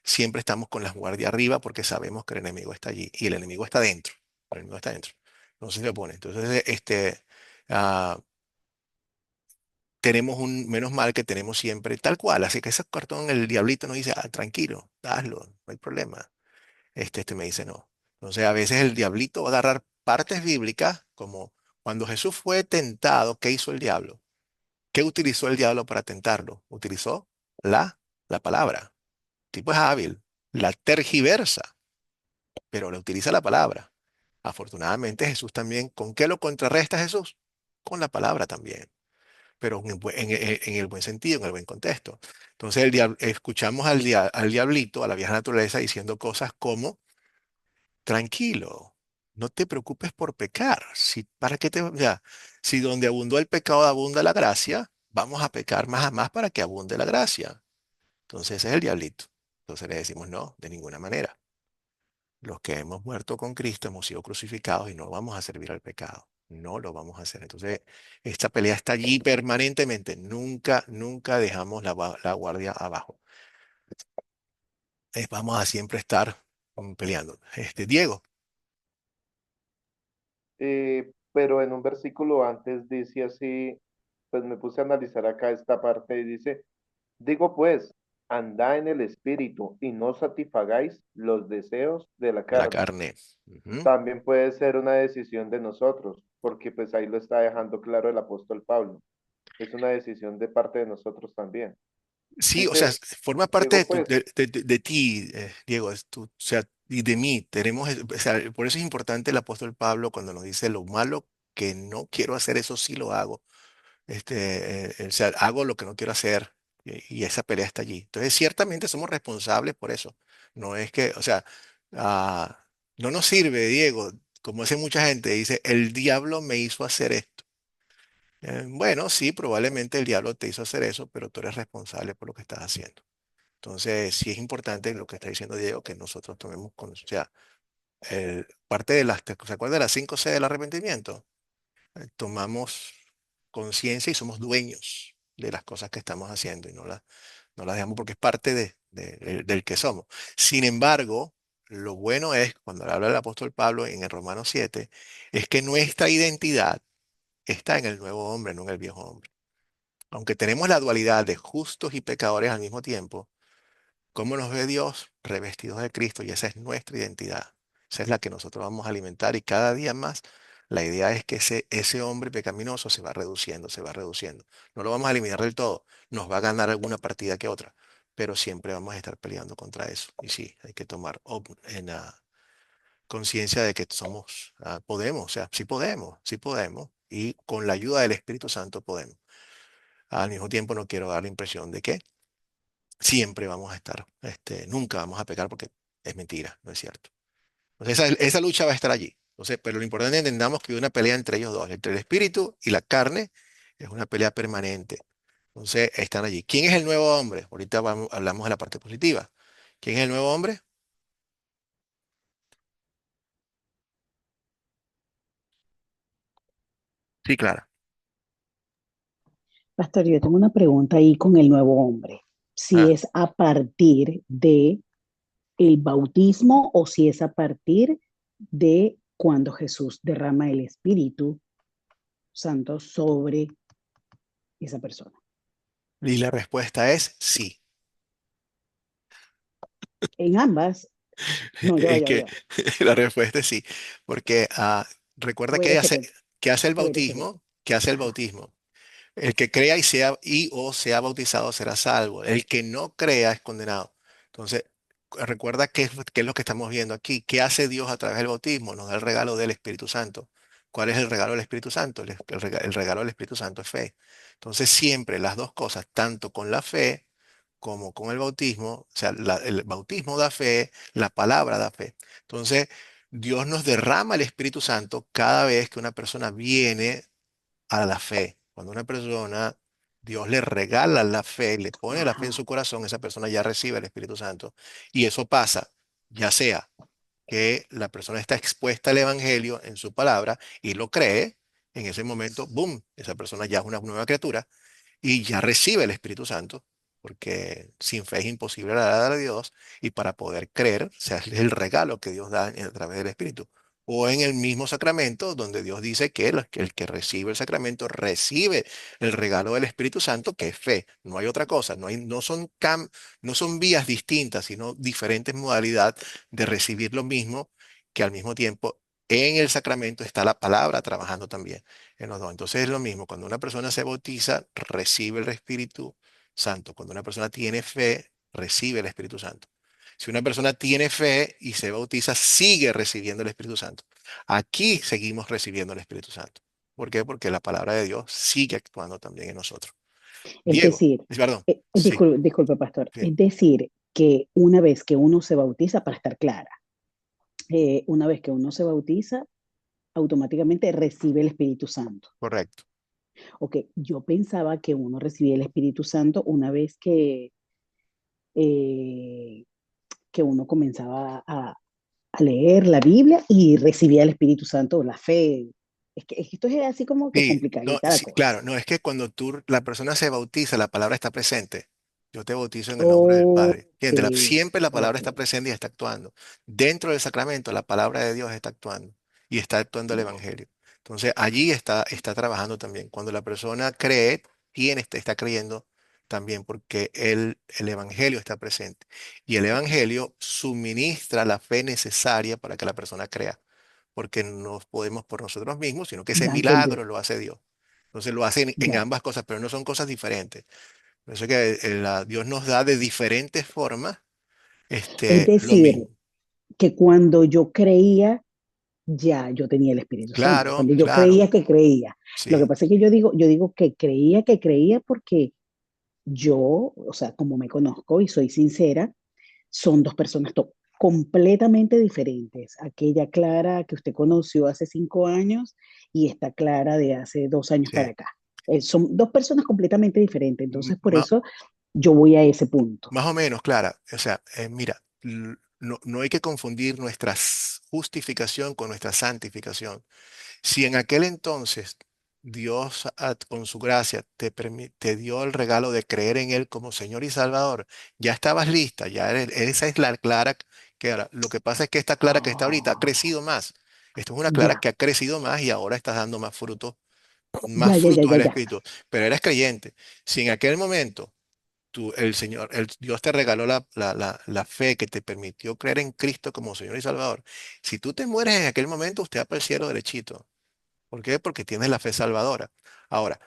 siempre estamos con las guardias arriba porque sabemos que el enemigo está allí y el enemigo está dentro. El enemigo está dentro. Entonces se opone. Entonces, ah, tenemos menos mal que tenemos siempre tal cual. Así que ese cartón, el diablito nos dice, tranquilo, hazlo, no hay problema. Este me dice no. Entonces a veces el diablito va a agarrar partes bíblicas como cuando Jesús fue tentado, ¿qué hizo el diablo? ¿Qué utilizó el diablo para tentarlo? Utilizó la palabra. El tipo es hábil, la tergiversa, pero le utiliza la palabra. Afortunadamente Jesús también, ¿con qué lo contrarresta Jesús? Con la palabra también, pero en el buen sentido, en el buen contexto. Entonces escuchamos al diablito, a la vieja naturaleza, diciendo cosas como, tranquilo, no te preocupes por pecar. Si, ¿para qué te, ya, si donde abundó el pecado abunda la gracia, vamos a pecar más a más para que abunde la gracia. Entonces ese es el diablito. Entonces le decimos, no, de ninguna manera. Los que hemos muerto con Cristo hemos sido crucificados y no vamos a servir al pecado. No lo vamos a hacer. Entonces, esta pelea está allí permanentemente. Nunca, nunca dejamos la guardia abajo. Vamos a siempre estar peleando. Diego, Pero en un versículo antes dice así, pues me puse a analizar acá esta parte y dice, digo pues, andad en el espíritu y no satisfagáis los deseos de la de la carne. carne. Ujú. También puede ser una decisión de nosotros, porque pues ahí lo está dejando claro el apóstol Pablo. Es una decisión de parte de nosotros también. Sí, o sea, Dice, forma parte digo pues, de ti, Diego, o sea, y de mí. O sea, por eso es importante el apóstol Pablo cuando nos dice lo malo que no quiero hacer, eso sí lo hago. O sea, hago lo que no quiero hacer y esa pelea está allí. Entonces, ciertamente somos responsables por eso. No es que, o sea, ah, no nos sirve, Diego, como hace mucha gente, dice, el diablo me hizo hacer esto. Bueno, sí, probablemente el diablo te hizo hacer eso, pero tú eres responsable por lo que estás haciendo. Entonces, sí es importante lo que está diciendo Diego, que nosotros tomemos con, o sea, parte de ¿se acuerda de las 5 C del arrepentimiento? Tomamos conciencia y somos dueños de las cosas que estamos haciendo y no las dejamos porque es parte del que somos. Sin embargo, lo bueno es, cuando habla el apóstol Pablo en el Romanos 7, es que nuestra identidad está en el nuevo hombre, no en el viejo hombre. Aunque tenemos la dualidad de justos y pecadores al mismo tiempo, ¿cómo nos ve Dios? Revestidos de Cristo y esa es nuestra identidad. Esa es la que nosotros vamos a alimentar y cada día más la idea es que ese hombre pecaminoso se va reduciendo, se va reduciendo. No lo vamos a eliminar del todo, nos va a ganar alguna partida que otra, pero siempre vamos a estar peleando contra eso. Y sí, hay que tomar conciencia de que somos, podemos, o sea, sí podemos y con la ayuda del Espíritu Santo podemos. Al mismo tiempo no quiero dar la impresión de que siempre vamos a estar, nunca vamos a pecar porque es mentira, no es cierto. Entonces esa lucha va a estar allí. Entonces, pero lo importante es que entendamos que hay una pelea entre ellos dos, entre el espíritu y la carne, es una pelea permanente. Entonces están allí. ¿Quién es el nuevo hombre? Ahorita hablamos de la parte positiva. ¿Quién es el nuevo hombre? Sí, claro. Pastor, yo tengo una pregunta ahí con el nuevo hombre. Si Ah, es a partir de el bautismo o si es a partir de cuando Jesús derrama el Espíritu Santo sobre esa persona. y la respuesta es sí. En ambas, no, Es ya que va. la respuesta es sí, porque recuerda Wait a second, que hace el wait a second. bautismo, que hace el Ajá. bautismo. El que crea y o sea bautizado será salvo. El que no crea es condenado. Entonces, recuerda qué es lo que estamos viendo aquí. ¿Qué hace Dios a través del bautismo? Nos da el regalo del Espíritu Santo. ¿Cuál es el regalo del Espíritu Santo? El regalo del Espíritu Santo es fe. Entonces, siempre las dos cosas, tanto con la fe como con el bautismo, o sea, el bautismo da fe, la palabra da fe. Entonces, Dios nos derrama el Espíritu Santo cada vez que una persona viene a la fe. Cuando una persona, Dios le regala la fe, le pone la fe en Ajá. su corazón, esa persona ya recibe el Espíritu Santo. Y eso pasa, ya sea que la persona está expuesta al Evangelio en su palabra y lo cree, en ese momento, boom, esa persona ya es una nueva criatura y ya recibe el Espíritu Santo, porque sin fe es imposible agradar a Dios, y para poder creer, o sea, es el regalo que Dios da a través del Espíritu. O en el mismo sacramento, donde Dios dice que el que recibe el sacramento recibe el regalo del Espíritu Santo, que es fe. No hay otra cosa, no son vías distintas, sino diferentes modalidades de recibir lo mismo, que al mismo tiempo en el sacramento está la palabra trabajando también en los dos. Entonces es lo mismo, cuando una persona se bautiza, recibe el Espíritu Santo. Cuando una persona tiene fe, recibe el Espíritu Santo. Si una persona tiene fe y se bautiza, sigue recibiendo el Espíritu Santo. Aquí seguimos recibiendo el Espíritu Santo. ¿Por qué? Porque la palabra de Dios sigue actuando también en nosotros. Es Diego, decir, perdón, sí, disculpe, pastor, sí, es decir, que una vez que uno se bautiza, para estar clara, una vez que uno se bautiza, automáticamente recibe el Espíritu Santo. correcto. Ok, yo pensaba que uno recibía el Espíritu Santo una vez eh, que uno comenzaba a leer la Biblia y recibía el Espíritu Santo, la fe. Es que esto es así como que Sí, no, complicadita la sí, cosa. claro, no es que cuando la persona se bautiza, la palabra está presente. Yo te bautizo en el nombre del Padre. Ok, Fíjate, siempre la palabra ok. está presente y está actuando. Dentro del sacramento, la palabra de Dios está actuando y está actuando el Evangelio. Entonces, allí está trabajando también. Cuando la persona cree, está creyendo también porque el Evangelio está presente. Y el Evangelio suministra la fe necesaria para que la persona crea, porque no podemos por nosotros mismos, sino que ese Ya entendí, milagro lo hace Dios. Entonces lo hace en ya. ambas cosas, pero no son cosas diferentes. Por eso que Dios nos da de diferentes formas Es lo decir, mismo. que cuando yo creía, ya yo tenía el Espíritu Santo. Claro, Cuando yo claro, creía que creía. Lo que sí. pasa es que yo digo que creía porque yo, o sea, como me conozco y soy sincera, son dos personas completamente diferentes. Aquella Clara que usted conoció hace 5 años y esta Clara de hace 2 años Sí. para acá. Son dos personas completamente diferentes. M- Entonces, por ma- eso yo voy a ese punto. Más o menos, Clara. O sea, mira, no hay que confundir nuestra justificación con nuestra santificación. Si en aquel entonces Dios con su gracia te dio el regalo de creer en Él como Señor y Salvador, ya estabas lista, esa es la Clara que era. Lo que pasa es que esta Clara que está ahorita ha Ah, crecido más. Esto es una Clara ya, que ha crecido más y ahora estás dando más ya, ya, ya, frutos ya, del ya. Espíritu. Pero eres creyente. Si en aquel momento Dios te regaló la fe que te permitió creer en Cristo como Señor y Salvador, si tú te mueres en aquel momento, usted va para el cielo derechito. ¿Por qué? Porque tienes la fe salvadora. Ahora,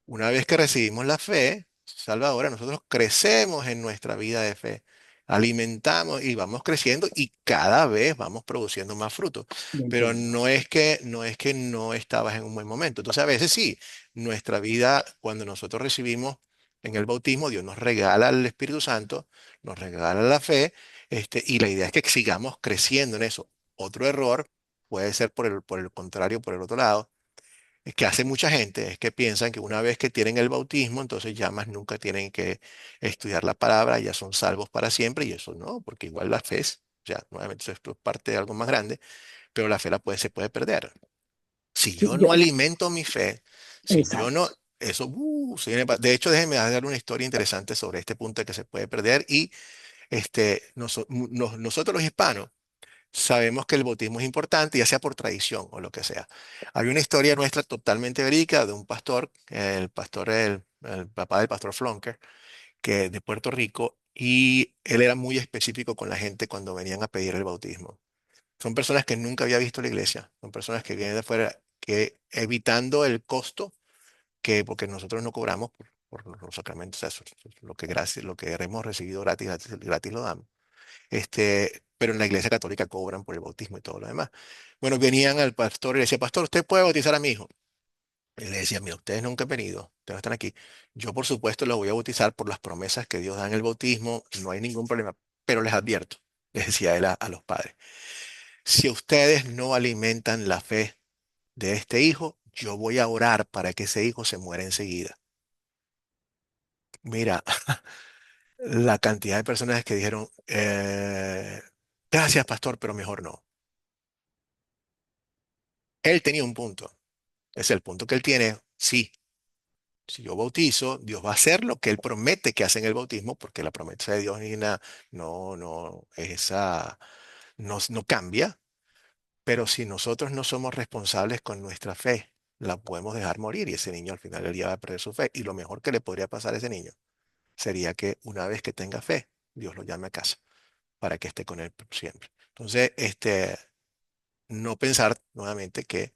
una vez que recibimos la fe salvadora, nosotros crecemos en nuestra vida de fe, alimentamos y vamos creciendo y cada vez vamos produciendo más frutos. Ya Pero entiendo. no es que no estabas en un buen momento. Entonces, a veces sí, nuestra vida, cuando nosotros recibimos en el bautismo, Dios nos regala el Espíritu Santo, nos regala la fe, y la idea es que sigamos creciendo en eso. Otro error puede ser por el contrario, por el otro lado, es que hace mucha gente, es que piensan que una vez que tienen el bautismo, entonces ya más nunca tienen que estudiar la palabra, ya son salvos para siempre, y eso no, porque igual la fe ya nuevamente esto es parte de algo más grande, pero la fe se puede perder. Si Sí, yo no alimento mi fe, si yo no, exacto. eso, de hecho, déjenme dar una historia interesante sobre este punto de que se puede perder, y nosotros los hispanos, sabemos que el bautismo es importante, ya sea por tradición o lo que sea. Hay una historia nuestra totalmente verídica de un pastor, el papá del pastor Flonker, que de Puerto Rico, y él era muy específico con la gente cuando venían a pedir el bautismo. Son personas que nunca había visto la iglesia, son personas que vienen de afuera, que evitando el costo, porque nosotros no cobramos por los sacramentos, o sea, lo que hemos recibido gratis, gratis, gratis lo damos. Pero en la iglesia católica cobran por el bautismo y todo lo demás. Bueno, venían al pastor y le decía, pastor, ¿usted puede bautizar a mi hijo? Y le decía, mira, ustedes nunca han venido. ustedes están aquí. Yo, por supuesto, los voy a bautizar por las promesas que Dios da en el bautismo, no hay ningún problema, pero les advierto, les decía él a los padres, si ustedes no alimentan la fe de este hijo, yo voy a orar para que ese hijo se muera enseguida. Mira, la cantidad de personas que dijeron, gracias, pastor, pero mejor no. Él tenía un punto. Es el punto que él tiene. Sí, si yo bautizo, Dios va a hacer lo que él promete que hace en el bautismo, porque la promesa de Dios no, no cambia. Pero si nosotros no somos responsables con nuestra fe, la podemos dejar morir y ese niño al final del día va a perder su fe. Y lo mejor que le podría pasar a ese niño sería que una vez que tenga fe, Dios lo llame a casa para que esté con él siempre. Entonces, no pensar nuevamente que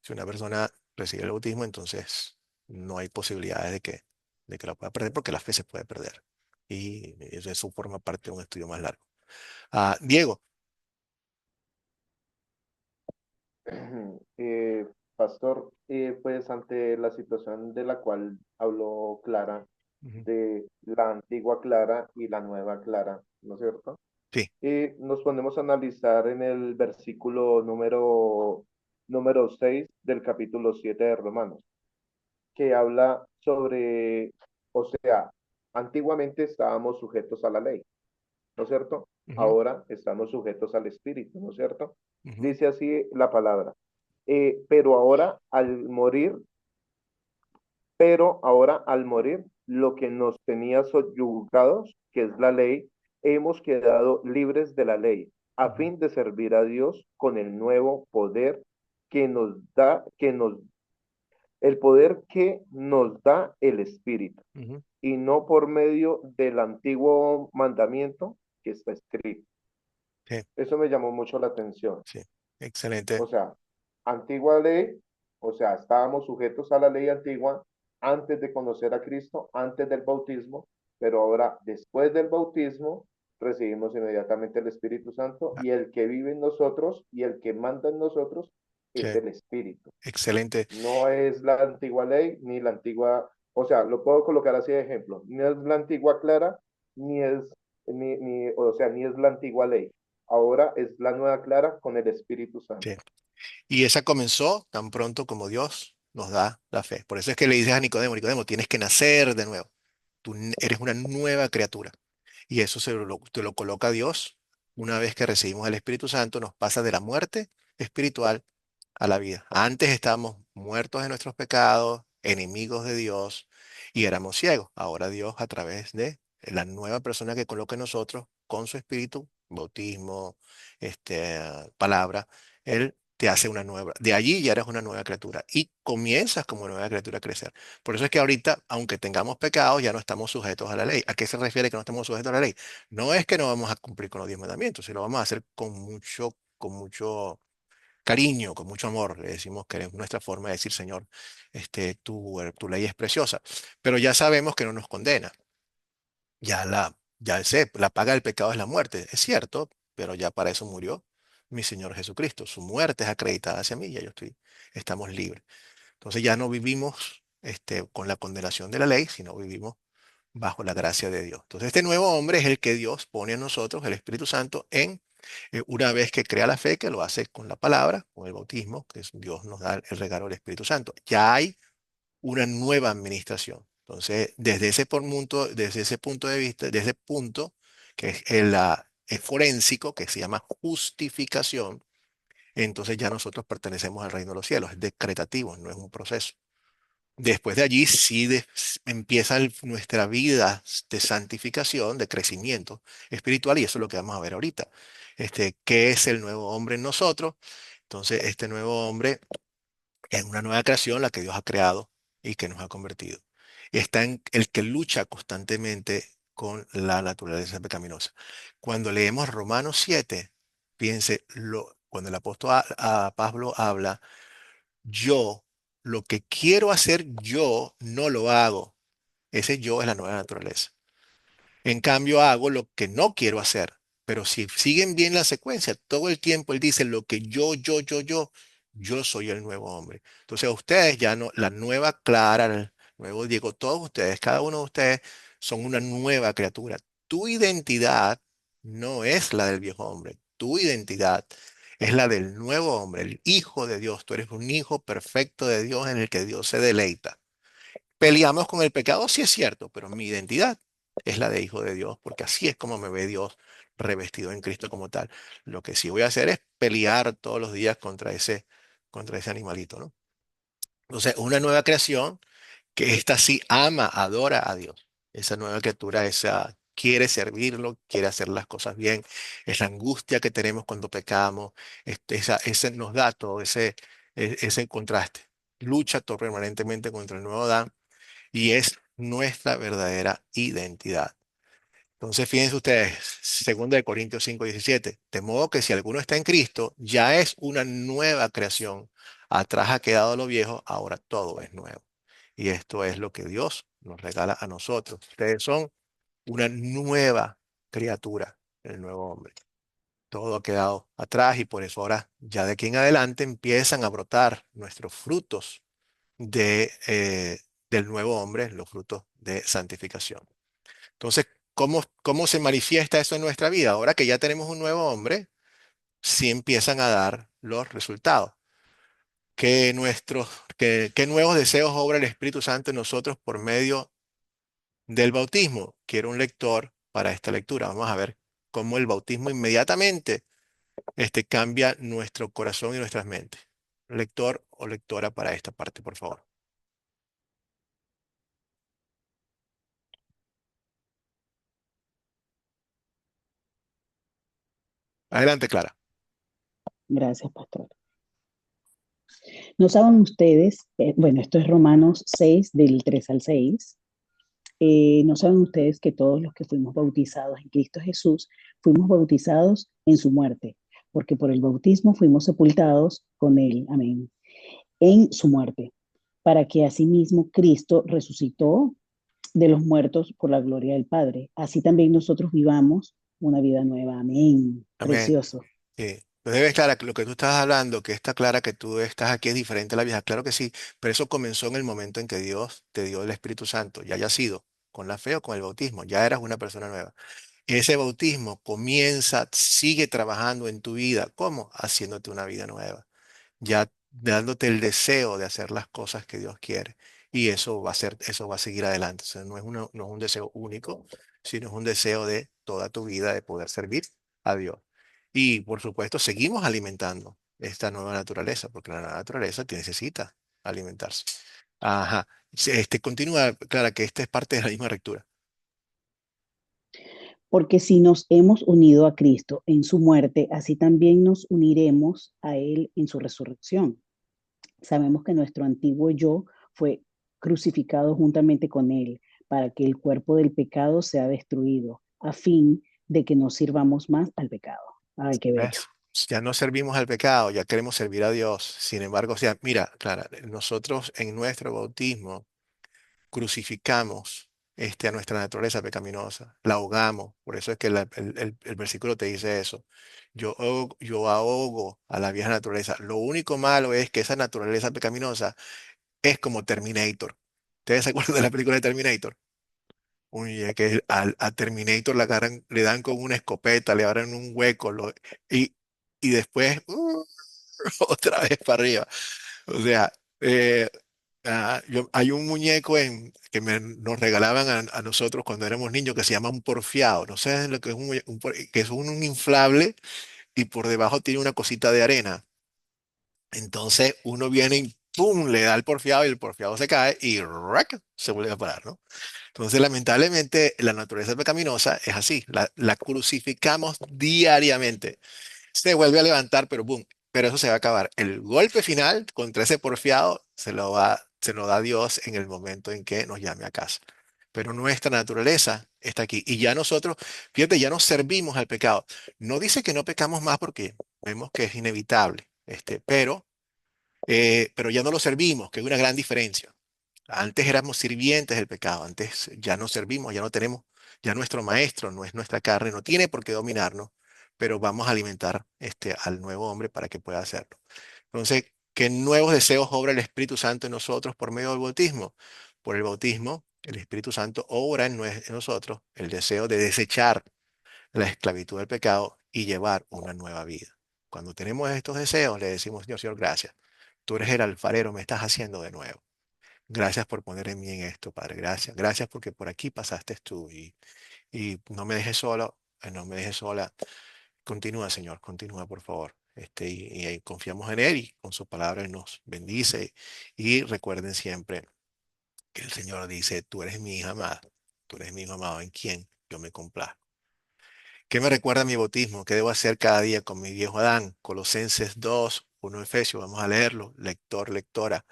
si una persona recibe el bautismo, entonces no hay posibilidades de que la pueda perder porque la fe se puede perder. Y eso forma parte de un estudio más largo. Diego. Eh, Pastor, pues ante la situación de la cual habló Clara, Ujú. de la antigua Clara y la nueva Clara, ¿no es cierto? Sí. Nos ponemos a analizar en el versículo número 6 del capítulo 7 de Romanos, que habla sobre, o sea, antiguamente estábamos sujetos a la ley, ¿no es cierto? Ujú, Ahora estamos sujetos al Espíritu, ¿no es cierto? ujú, Dice así la palabra. Pero ahora al morir, pero ahora al morir, lo que nos tenía subyugados, que es la ley, hemos quedado libres de la ley, a ujú, fin de servir a Dios con el nuevo poder que nos da, el poder que nos da el Espíritu, ujú. y no por medio del antiguo mandamiento que está escrito. Sí, Eso me llamó mucho la atención. sí. Excelente. O sea, antigua ley, o sea, estábamos sujetos a la ley antigua antes de conocer a Cristo, antes del bautismo, pero ahora, después del bautismo, recibimos inmediatamente el Espíritu Santo Ah, y el que vive en nosotros y el que manda en nosotros sí, es el Espíritu. excelente. No es la antigua ley ni la antigua, o sea, lo puedo colocar así de ejemplo, no es la antigua clara, ni es, o sea, ni es la antigua ley. Ahora es la nueva clara con el Espíritu Sí. Santo. Y esa comenzó tan pronto como Dios nos da la fe. Por eso es que le dices a Nicodemo, Nicodemo, tienes que nacer de nuevo. Eres una nueva criatura. Y eso te lo coloca Dios una vez que recibimos el Espíritu Santo, nos pasa de la muerte espiritual a la vida. Antes estábamos muertos de nuestros pecados, enemigos de Dios y éramos ciegos. Ahora Dios, a través de la nueva persona que coloca en nosotros, con su Espíritu, bautismo, palabra, Él te hace una nueva. De allí ya eres una nueva criatura y comienzas como nueva criatura a crecer. Por eso es que ahorita, aunque tengamos pecados, ya no estamos sujetos a la ley. ¿A qué se refiere que no estamos sujetos a la ley? No es que no vamos a cumplir con los 10 mandamientos, sino vamos a hacer con mucho cariño, con mucho amor. Le decimos que es nuestra forma de decir, Señor, tu ley es preciosa. Pero ya sabemos que no nos condena. Ya sé, la paga del pecado es la muerte. Es cierto, pero ya para eso murió mi Señor Jesucristo. Su muerte es acreditada hacia mí, estamos libres. Entonces ya no vivimos con la condenación de la ley, sino vivimos bajo la gracia de Dios. Entonces este nuevo hombre es el que Dios pone en nosotros, el Espíritu Santo, una vez que crea la fe, que lo hace con la palabra, con el bautismo, Dios nos da el regalo del Espíritu Santo. Ya hay una nueva administración. Entonces, desde ese punto de vista, desde ese punto, que es el forénsico, que se llama justificación, entonces ya nosotros pertenecemos al reino de los cielos, es decretativo, no es un proceso. Después de allí sí empieza nuestra vida de santificación, de crecimiento espiritual, y eso es lo que vamos a ver ahorita. ¿Qué es el nuevo hombre en nosotros? Entonces, este nuevo hombre es una nueva creación, la que Dios ha creado y que nos ha convertido. Está en el que lucha constantemente con la naturaleza pecaminosa. Cuando leemos Romanos 7, piense, cuando el apóstol a Pablo habla, yo, lo que quiero hacer yo, no lo hago. Ese yo es la nueva naturaleza. En cambio, hago lo que no quiero hacer. Pero si siguen bien la secuencia, todo el tiempo él dice lo que yo soy el nuevo hombre. Entonces, a ustedes ya no, la nueva Clara, Luego digo, todos ustedes, cada uno de ustedes son una nueva criatura. Tu identidad no es la del viejo hombre. Tu identidad es la del nuevo hombre, el hijo de Dios. Tú eres un hijo perfecto de Dios en el que Dios se deleita. Peleamos con el pecado, sí es cierto, pero mi identidad es la de hijo de Dios, porque así es como me ve Dios revestido en Cristo como tal. Lo que sí voy a hacer es pelear todos los días contra ese animalito, ¿no? Entonces, una nueva creación que esta sí ama, adora a Dios. Esa nueva criatura, esa quiere servirlo, quiere hacer las cosas bien. Esa angustia que tenemos cuando pecamos, ese nos da todo ese contraste. Lucha todo permanentemente contra el nuevo Adán y es nuestra verdadera identidad. Entonces, fíjense ustedes, 2 Corintios 5:17, de modo que si alguno está en Cristo, ya es una nueva creación. Atrás ha quedado lo viejo, ahora todo es nuevo. Y esto es lo que Dios nos regala a nosotros. Ustedes son una nueva criatura, el nuevo hombre. Todo ha quedado atrás y por eso ahora, ya de aquí en adelante, empiezan a brotar nuestros frutos del nuevo hombre, los frutos de santificación. Entonces, ¿cómo se manifiesta eso en nuestra vida? Ahora que ya tenemos un nuevo hombre, sí empiezan a dar los resultados. ¿Qué nuevos deseos obra el Espíritu Santo en nosotros por medio del bautismo? Quiero un lector para esta lectura. Vamos a ver cómo el bautismo inmediatamente cambia nuestro corazón y nuestras mentes. Lector o lectora para esta parte, por favor. Adelante, Clara. Gracias, pastor. ¿No saben ustedes? Bueno, esto es Romanos 6, del 3 al 6. ¿No saben ustedes que todos los que fuimos bautizados en Cristo Jesús, fuimos bautizados en su muerte? Porque por el bautismo fuimos sepultados con él, amén, en su muerte, para que asimismo Cristo resucitó de los muertos por la gloria del Padre. Así también nosotros vivamos una vida nueva, amén. Amén. Precioso. Sí. Pero debes, Clara, que lo que tú estás hablando, que está clara que tú estás aquí es diferente a la vieja. Claro que sí, pero eso comenzó en el momento en que Dios te dio el Espíritu Santo, ya haya sido con la fe o con el bautismo, ya eras una persona nueva. Ese bautismo comienza, sigue trabajando en tu vida. ¿Cómo? Haciéndote una vida nueva, ya dándote el deseo de hacer las cosas que Dios quiere. Y eso va a seguir adelante. O sea, no es un deseo único, sino es un deseo de toda tu vida de poder servir a Dios. Y por supuesto, seguimos alimentando esta nueva naturaleza, porque la nueva naturaleza necesita alimentarse. Ajá. Sí, continúa, Clara, que esta es parte de la misma lectura. Porque si nos hemos unido a Cristo en su muerte, así también nos uniremos a Él en su resurrección. Sabemos que nuestro antiguo yo fue crucificado juntamente con Él para que el cuerpo del pecado sea destruido, a fin de que no sirvamos más al pecado. Ay, qué bello. ¿Ves? Ya no servimos al pecado, ya queremos servir a Dios. Sin embargo, o sea, mira, Clara, nosotros en nuestro bautismo crucificamos a nuestra naturaleza pecaminosa, la ahogamos. Por eso es que el versículo te dice eso. Yo ahogo a la vieja naturaleza. Lo único malo es que esa naturaleza pecaminosa es como Terminator. ¿Ustedes se acuerdan de la película de Terminator? Uy, que a Terminator le dan con una escopeta, le abren un hueco y, y después otra vez para arriba. O sea, eh, hay un muñeco que nos regalaban a nosotros cuando éramos niños que se llama un porfiado. No sé lo que es que es un inflable y por debajo tiene una cosita de arena. Entonces uno viene y ¡pum! Le da el porfiado y el porfiado se cae y ¡rac! Se vuelve a parar, ¿no? Entonces, lamentablemente, la naturaleza pecaminosa es así, la crucificamos diariamente. Se vuelve a levantar, pero boom, pero eso se va a acabar. El golpe final contra ese porfiado se lo da Dios en el momento en que nos llame a casa. Pero nuestra naturaleza está aquí. Y ya nosotros, fíjate, ya nos servimos al pecado. No dice que no pecamos más porque vemos que es inevitable, pero ya no lo servimos, que es una gran diferencia. Antes éramos sirvientes del pecado, antes ya no servimos, ya no tenemos, ya nuestro maestro no es nuestra carne, no tiene por qué dominarnos, pero vamos a alimentar al nuevo hombre para que pueda hacerlo. Entonces, ¿qué nuevos deseos obra el Espíritu Santo en nosotros por medio del bautismo? Por el bautismo, el Espíritu Santo obra en nosotros el deseo de desechar la esclavitud del pecado y llevar una nueva vida. Cuando tenemos estos deseos, le decimos, Dios, Señor, gracias. Tú eres el alfarero, me estás haciendo de nuevo. Gracias por poner en mí en esto, Padre. Gracias. Gracias porque por aquí pasaste tú y no me dejes solo, no me dejes sola. Continúa, Señor, continúa, por favor. Y confiamos en Él y con su palabra Él nos bendice. Y recuerden siempre que el Señor dice, tú eres mi hija amada, tú eres mi hijo amado en quien yo me complazco. ¿Qué me recuerda mi bautismo? ¿Qué debo hacer cada día con mi viejo Adán? Colosenses 2, 1 Efesios, vamos a leerlo, lector, lectora.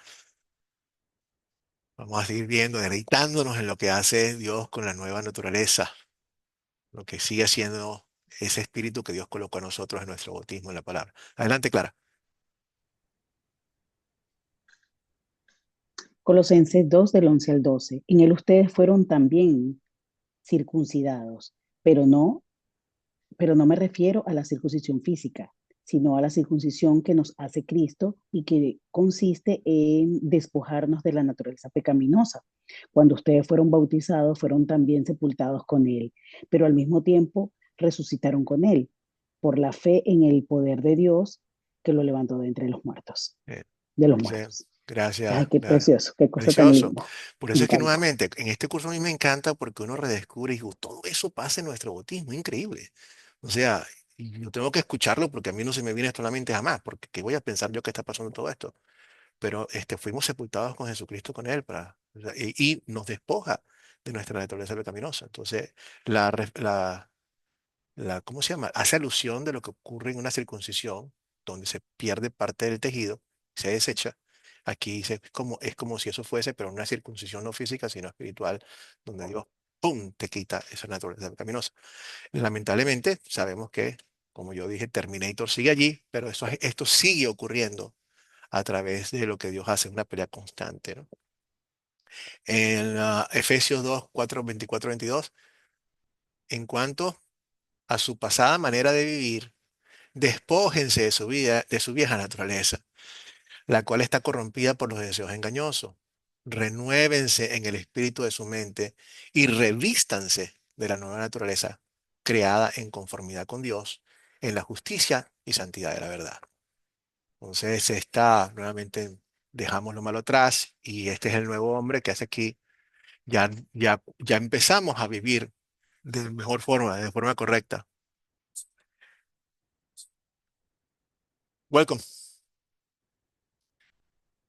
Vamos a seguir viendo, deleitándonos en lo que hace Dios con la nueva naturaleza, lo que sigue siendo ese espíritu que Dios colocó a nosotros en nuestro bautismo en la palabra. Adelante, Clara. Colosenses 2 del 11 al 12. En él ustedes fueron también circuncidados, pero no pero no me refiero a la circuncisión física, sino a la circuncisión que nos hace Cristo y que consiste en despojarnos de la naturaleza pecaminosa. Cuando ustedes fueron bautizados, fueron también sepultados con Él, pero al mismo tiempo resucitaron con Él por la fe en el poder de Dios que lo levantó de entre los muertos, Eh, de los Dice, muertos. gracias, Ay, qué Clara. precioso, qué cosa tan Precioso. linda. Por Me eso es que encanta. nuevamente, en este curso a mí me encanta porque uno redescubre y digo, todo eso pasa en nuestro bautismo, increíble. O sea, y yo tengo que escucharlo porque a mí no se me viene esto a la mente jamás, porque ¿qué voy a pensar yo que está pasando todo esto? Pero fuimos sepultados con Jesucristo, con Él, o sea, y nos despoja de nuestra naturaleza pecaminosa. Entonces, ¿cómo se llama? Hace alusión de lo que ocurre en una circuncisión, donde se pierde parte del tejido, se desecha. Aquí es como si eso fuese, pero una circuncisión no física, sino espiritual, donde Dios, ¡pum!, te quita esa naturaleza pecaminosa. Lamentablemente, sabemos que, como yo dije, Terminator sigue allí, pero esto sigue ocurriendo a través de lo que Dios hace, una pelea constante, ¿no? En Efesios 2, 4, 24, 22, en cuanto a su pasada manera de vivir, despójense de su vida, de su vieja naturaleza, la cual está corrompida por los deseos engañosos. Renuévense en el espíritu de su mente y revístanse de la nueva naturaleza creada en conformidad con Dios, en la justicia y santidad de la verdad. Entonces, nuevamente dejamos lo malo atrás y este es el nuevo hombre que hace aquí. Ya empezamos a vivir de mejor forma, de forma correcta. Welcome.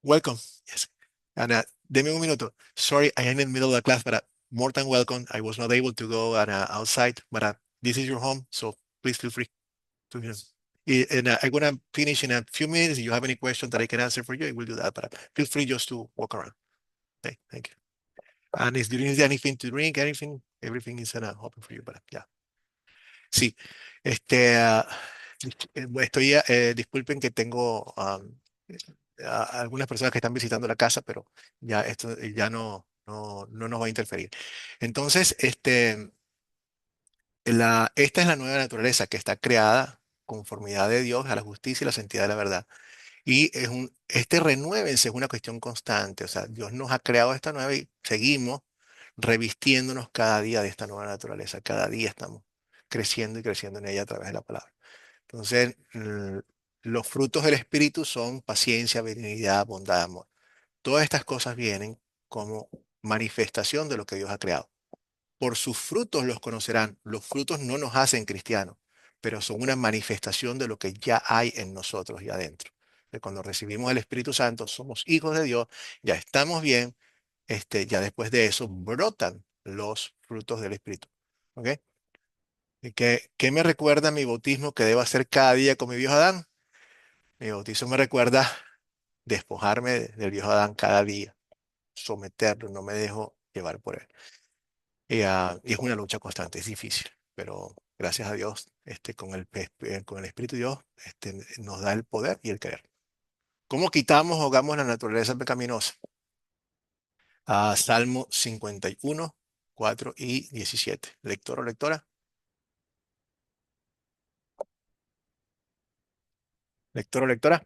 Welcome. Yes. And deme un minuto. Sorry, I am in the middle of the class, but more than welcome. I was not able to go outside, but this is your home, so please feel free to. And I'm gonna finish in a few minutes. If you have any questions that I can answer for you, I will do that. But feel free just to walk around. Okay, thank you. And if you need anything to drink, anything, everything is open for you. But yeah. Sí, disculpen que tengo algunas personas que están visitando la casa, pero ya esto ya no nos va a interferir. Entonces, esta es la nueva naturaleza que está creada conformidad de Dios a la justicia y la santidad de la verdad. Y renuévense es una cuestión constante. O sea, Dios nos ha creado esta nueva y seguimos revistiéndonos cada día de esta nueva naturaleza. Cada día estamos creciendo y creciendo en ella a través de la palabra. Entonces, los frutos del Espíritu son paciencia, benignidad, bondad, amor. Todas estas cosas vienen como manifestación de lo que Dios ha creado. Por sus frutos los conocerán. Los frutos no nos hacen cristianos, pero son una manifestación de lo que ya hay en nosotros y adentro. De cuando recibimos el Espíritu Santo, somos hijos de Dios, ya estamos bien, ya después de eso brotan los frutos del Espíritu. ¿Ok? ¿Y qué me recuerda mi bautismo que debo hacer cada día con mi viejo Adán? Mi bautismo me recuerda despojarme del viejo Adán cada día, someterlo, no me dejo llevar por él. Y es una lucha constante, es difícil, pero gracias a Dios, con el Espíritu de Dios, nos da el poder y el querer. ¿Cómo quitamos o ahogamos la naturaleza pecaminosa? Salmo 51, 4 y 17. ¿Lector o lectora? ¿Lector o lectora?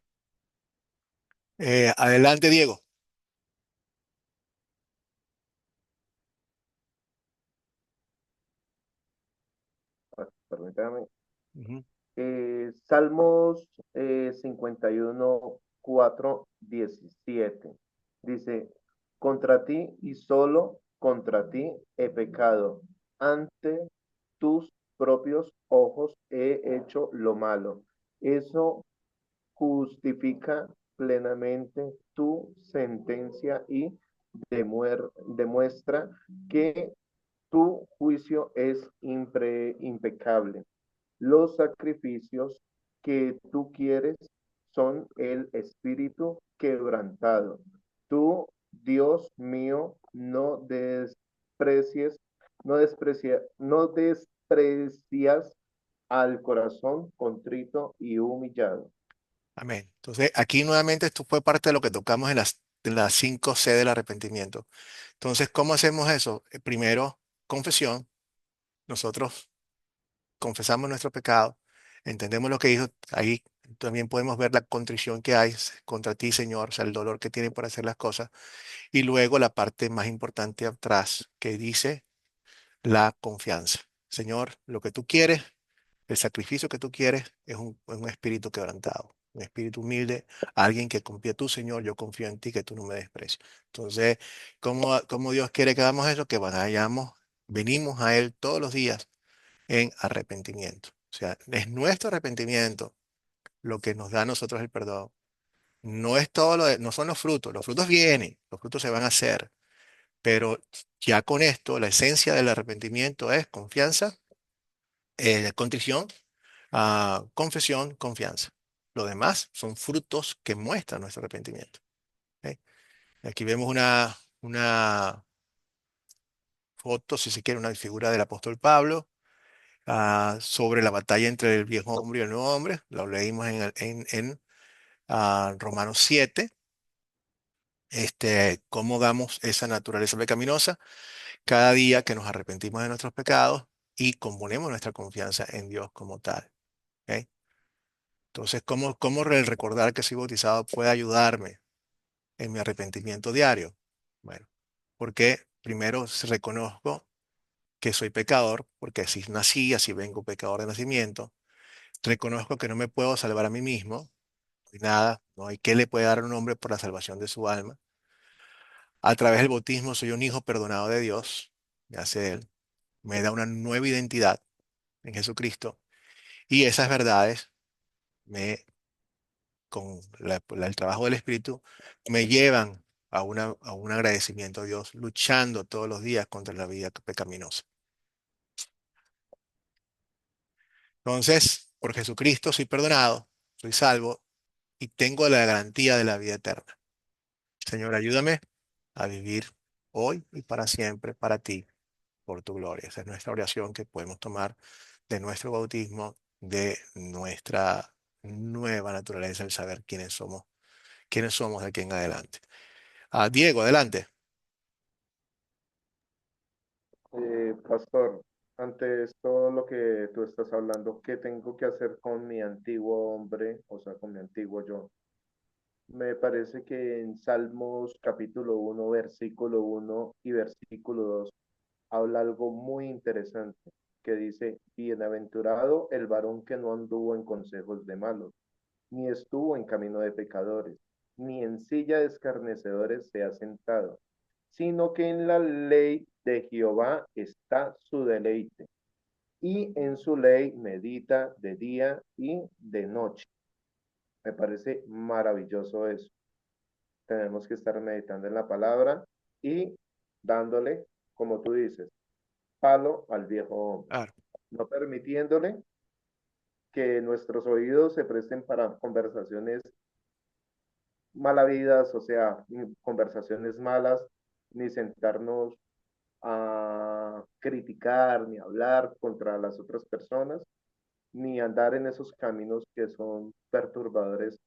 Adelante, Diego. permítame. Ujú. Salmos 51, 4, 17. Dice, contra ti y solo contra ti he pecado. Ante tus propios ojos he hecho lo malo. Eso justifica plenamente tu sentencia y demuestra que tu juicio es impecable. Los sacrificios que tú quieres son el espíritu quebrantado. Tú, Dios mío, no desprecias al corazón contrito y humillado. Amén. Entonces, aquí nuevamente esto fue parte de lo que tocamos en las 5C del arrepentimiento. Entonces, ¿cómo hacemos eso? Primero, confesión. Nosotros confesamos nuestro pecado, entendemos lo que hizo. Ahí también podemos ver la contrición que hay contra ti, Señor, o sea, el dolor que tiene por hacer las cosas. Y luego la parte más importante atrás, que dice la confianza. Señor, lo que tú quieres, el sacrificio que tú quieres es un espíritu quebrantado, un espíritu humilde, alguien que confía tú, Señor, yo confío en ti, que tú no me desprecies. Entonces, ¿cómo Dios quiere que hagamos eso? Que vayamos, venimos a Él todos los días en arrepentimiento. O sea, es nuestro arrepentimiento lo que nos da a nosotros el perdón. No es todo no son los frutos vienen, los frutos se van a hacer, pero ya con esto, la esencia del arrepentimiento es confianza, contrición, confesión, confianza. Lo demás son frutos que muestran nuestro arrepentimiento. ¿Ok? Aquí vemos una foto, si se quiere, una figura del apóstol Pablo, sobre la batalla entre el viejo hombre y el nuevo hombre. Lo leímos en Romanos 7. Cómo damos esa naturaleza pecaminosa cada día que nos arrepentimos de nuestros pecados y componemos nuestra confianza en Dios como tal. ¿Ok? Entonces, ¿cómo el recordar que soy bautizado puede ayudarme en mi arrepentimiento diario? Bueno, porque primero reconozco que soy pecador, porque así nací, así vengo pecador de nacimiento. Reconozco que no me puedo salvar a mí mismo, y nada, no hay que le puede dar un hombre por la salvación de su alma. A través del bautismo soy un hijo perdonado de Dios, me hace Él, me da una nueva identidad en Jesucristo y esas verdades con el trabajo del Espíritu me llevan a un agradecimiento a Dios, luchando todos los días contra la vida pecaminosa. Entonces, por Jesucristo soy perdonado, soy salvo y tengo la garantía de la vida eterna. Señor, ayúdame a vivir hoy y para siempre para ti, por tu gloria. Esa es nuestra oración que podemos tomar de nuestro bautismo, de nuestra nueva naturaleza, el saber quiénes somos de aquí en adelante. Diego, adelante. Pastor, ante todo lo que tú estás hablando, ¿qué tengo que hacer con mi antiguo hombre, o sea, con mi antiguo yo? Me parece que en Salmos capítulo 1 versículo 1 y versículo 2 habla algo muy interesante, que dice, bienaventurado el varón que no anduvo en consejos de malos, ni estuvo en camino de pecadores, ni en silla de escarnecedores se ha sentado, sino que en la ley de Jehová está su deleite, y en su ley medita de día y de noche. Me parece maravilloso eso. Tenemos que estar meditando en la palabra y dándole, como tú dices, palo al viejo hombre, Claro. no permitiéndole que nuestros oídos se presten para conversaciones malavidas, o sea, conversaciones malas, ni sentarnos a criticar, ni hablar contra las otras personas, ni andar en esos caminos que son perturbadores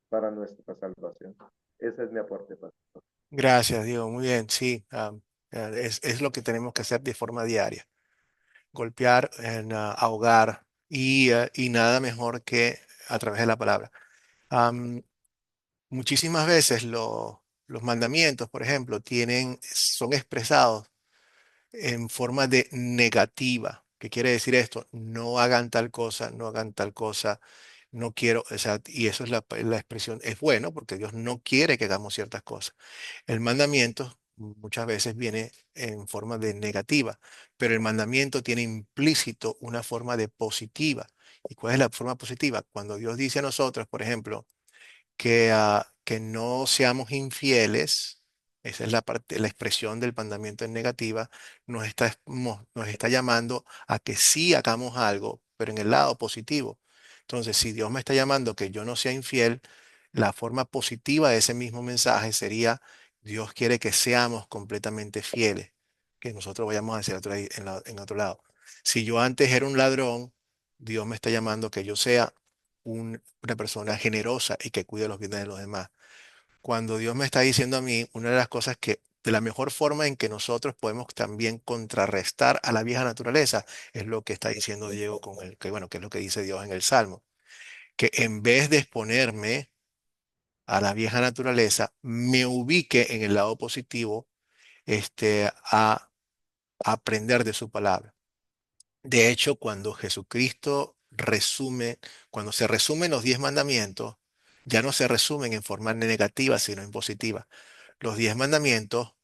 para nuestra salvación. Ese es mi aporte, pastor. Gracias, Diego. Muy bien, sí. Es lo que tenemos que hacer de forma diaria. Golpear, ahogar y nada mejor que a través de la palabra. Am, Muchísimas veces los mandamientos, por ejemplo, son expresados en forma de negativa. ¿Qué quiere decir esto? No hagan tal cosa, no hagan tal cosa, no quiero, o sea, y eso es la expresión, es bueno porque Dios no quiere que hagamos ciertas cosas. El mandamiento muchas veces viene en forma de negativa, pero el mandamiento tiene implícito una forma de positiva. ¿Y cuál es la forma positiva? Cuando Dios dice a nosotros, por ejemplo, que no seamos infieles, esa es la parte, la expresión del mandamiento en negativa, nos está llamando a que sí hagamos algo, pero en el lado positivo. Entonces, si Dios me está llamando que yo no sea infiel, la forma positiva de ese mismo mensaje sería, Dios quiere que seamos completamente fieles, que nosotros vayamos hacia en otro lado. Si yo antes era un ladrón, Dios me está llamando que yo sea una persona generosa y que cuide los bienes de los demás. Cuando Dios me está diciendo a mí, una de las cosas que, de la mejor forma en que nosotros podemos también contrarrestar a la vieja naturaleza, es lo que está diciendo Diego con el, que bueno, que es lo que dice Dios en el Salmo, que en vez de exponerme a la vieja naturaleza, me ubique en el lado positivo, a aprender de su palabra. De hecho, cuando Jesucristo resume, cuando se resumen los 10 mandamientos, ya no se resumen en forma negativa, sino en positiva. Los 10 mandamientos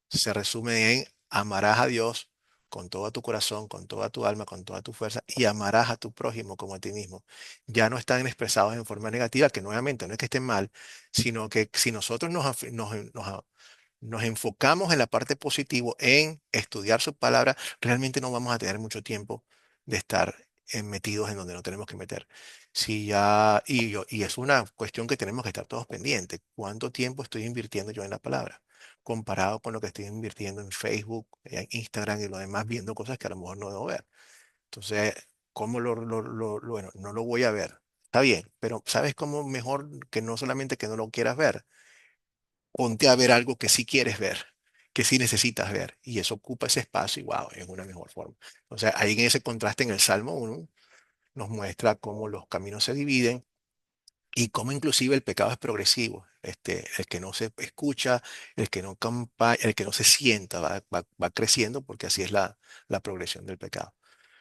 se resumen en amarás a Dios con todo tu corazón, con toda tu alma, con toda tu fuerza, y amarás a tu prójimo como a ti mismo. Ya no están expresados en forma negativa, que nuevamente no es que estén mal, sino que si nosotros nos enfocamos en la parte positiva, en estudiar su palabra, realmente no vamos a tener mucho tiempo de estar metidos en donde no tenemos que meter. Si ya, y es una cuestión que tenemos que estar todos pendientes. ¿Cuánto tiempo estoy invirtiendo yo en la palabra? Comparado con lo que estoy invirtiendo en Facebook, en Instagram y lo demás, viendo cosas que a lo mejor no debo ver. Entonces, ¿cómo bueno, no lo voy a ver? Está bien, pero ¿sabes cómo mejor que no solamente que no lo quieras ver? Ponte a ver algo que sí quieres ver, que sí necesitas ver, y eso ocupa ese espacio y wow, es una mejor forma. O sea, ahí en ese contraste en el Salmo 1 nos muestra cómo los caminos se dividen y cómo inclusive el pecado es progresivo. El que no se escucha, el que no se sienta, va creciendo porque así es la progresión del pecado.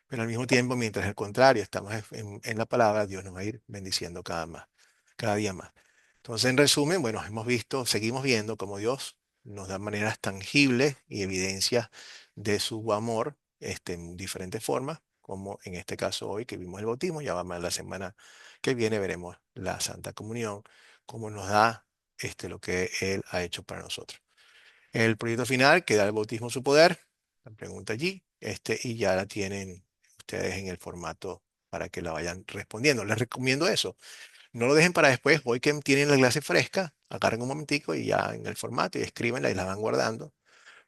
Pero al mismo tiempo, mientras el contrario, estamos en la palabra, Dios nos va a ir bendiciendo cada día más. Entonces, en resumen, bueno, hemos visto, seguimos viendo cómo Dios nos da maneras tangibles y evidencias de su amor, en diferentes formas, como en este caso hoy que vimos el bautismo, ya vamos a la semana que viene veremos la Santa Comunión, cómo nos da lo que Él ha hecho para nosotros. El proyecto final que da el bautismo su poder, la pregunta allí, y ya la tienen ustedes en el formato para que la vayan respondiendo. Les recomiendo eso. No lo dejen para después. Hoy que tienen la clase fresca, agarren un momentico y ya en el formato y escríbenla y la van guardando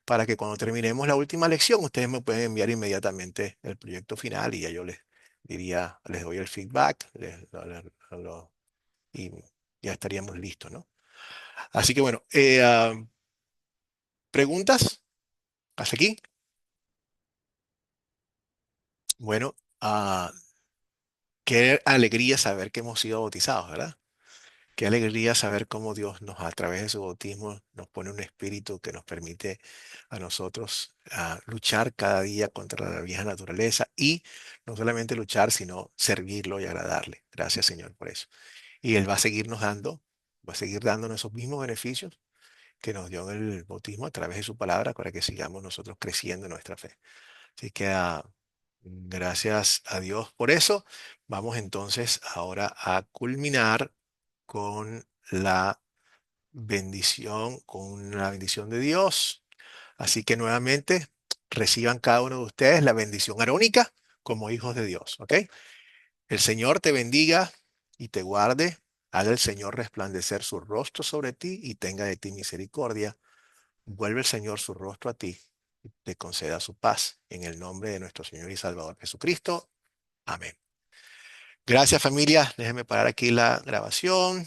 para que cuando terminemos la última lección, ustedes me pueden enviar inmediatamente el proyecto final y ya yo les diría, les doy el feedback y ya estaríamos listos, ¿no? Así que bueno, ¿preguntas? ¿Hasta aquí? Bueno, qué alegría saber que hemos sido bautizados, ¿verdad? Qué alegría saber cómo Dios nos, a través de su bautismo, nos pone un espíritu que nos permite a nosotros luchar cada día contra la vieja naturaleza y no solamente luchar, sino servirlo y agradarle. Gracias, Señor, por eso. Y Él va a seguirnos dando, va a seguir dándonos esos mismos beneficios que nos dio en el bautismo a través de su palabra para que sigamos nosotros creciendo en nuestra fe. Así que gracias a Dios por eso. Vamos entonces ahora a culminar con la con la bendición de Dios. Así que nuevamente reciban cada uno de ustedes la bendición arónica como hijos de Dios, ¿ok? El Señor te bendiga y te guarde. Haga el Señor resplandecer su rostro sobre ti y tenga de ti misericordia. Vuelve el Señor su rostro a ti y te conceda su paz. En el nombre de nuestro Señor y Salvador Jesucristo. Amén. Gracias, familia. Déjenme parar aquí la grabación.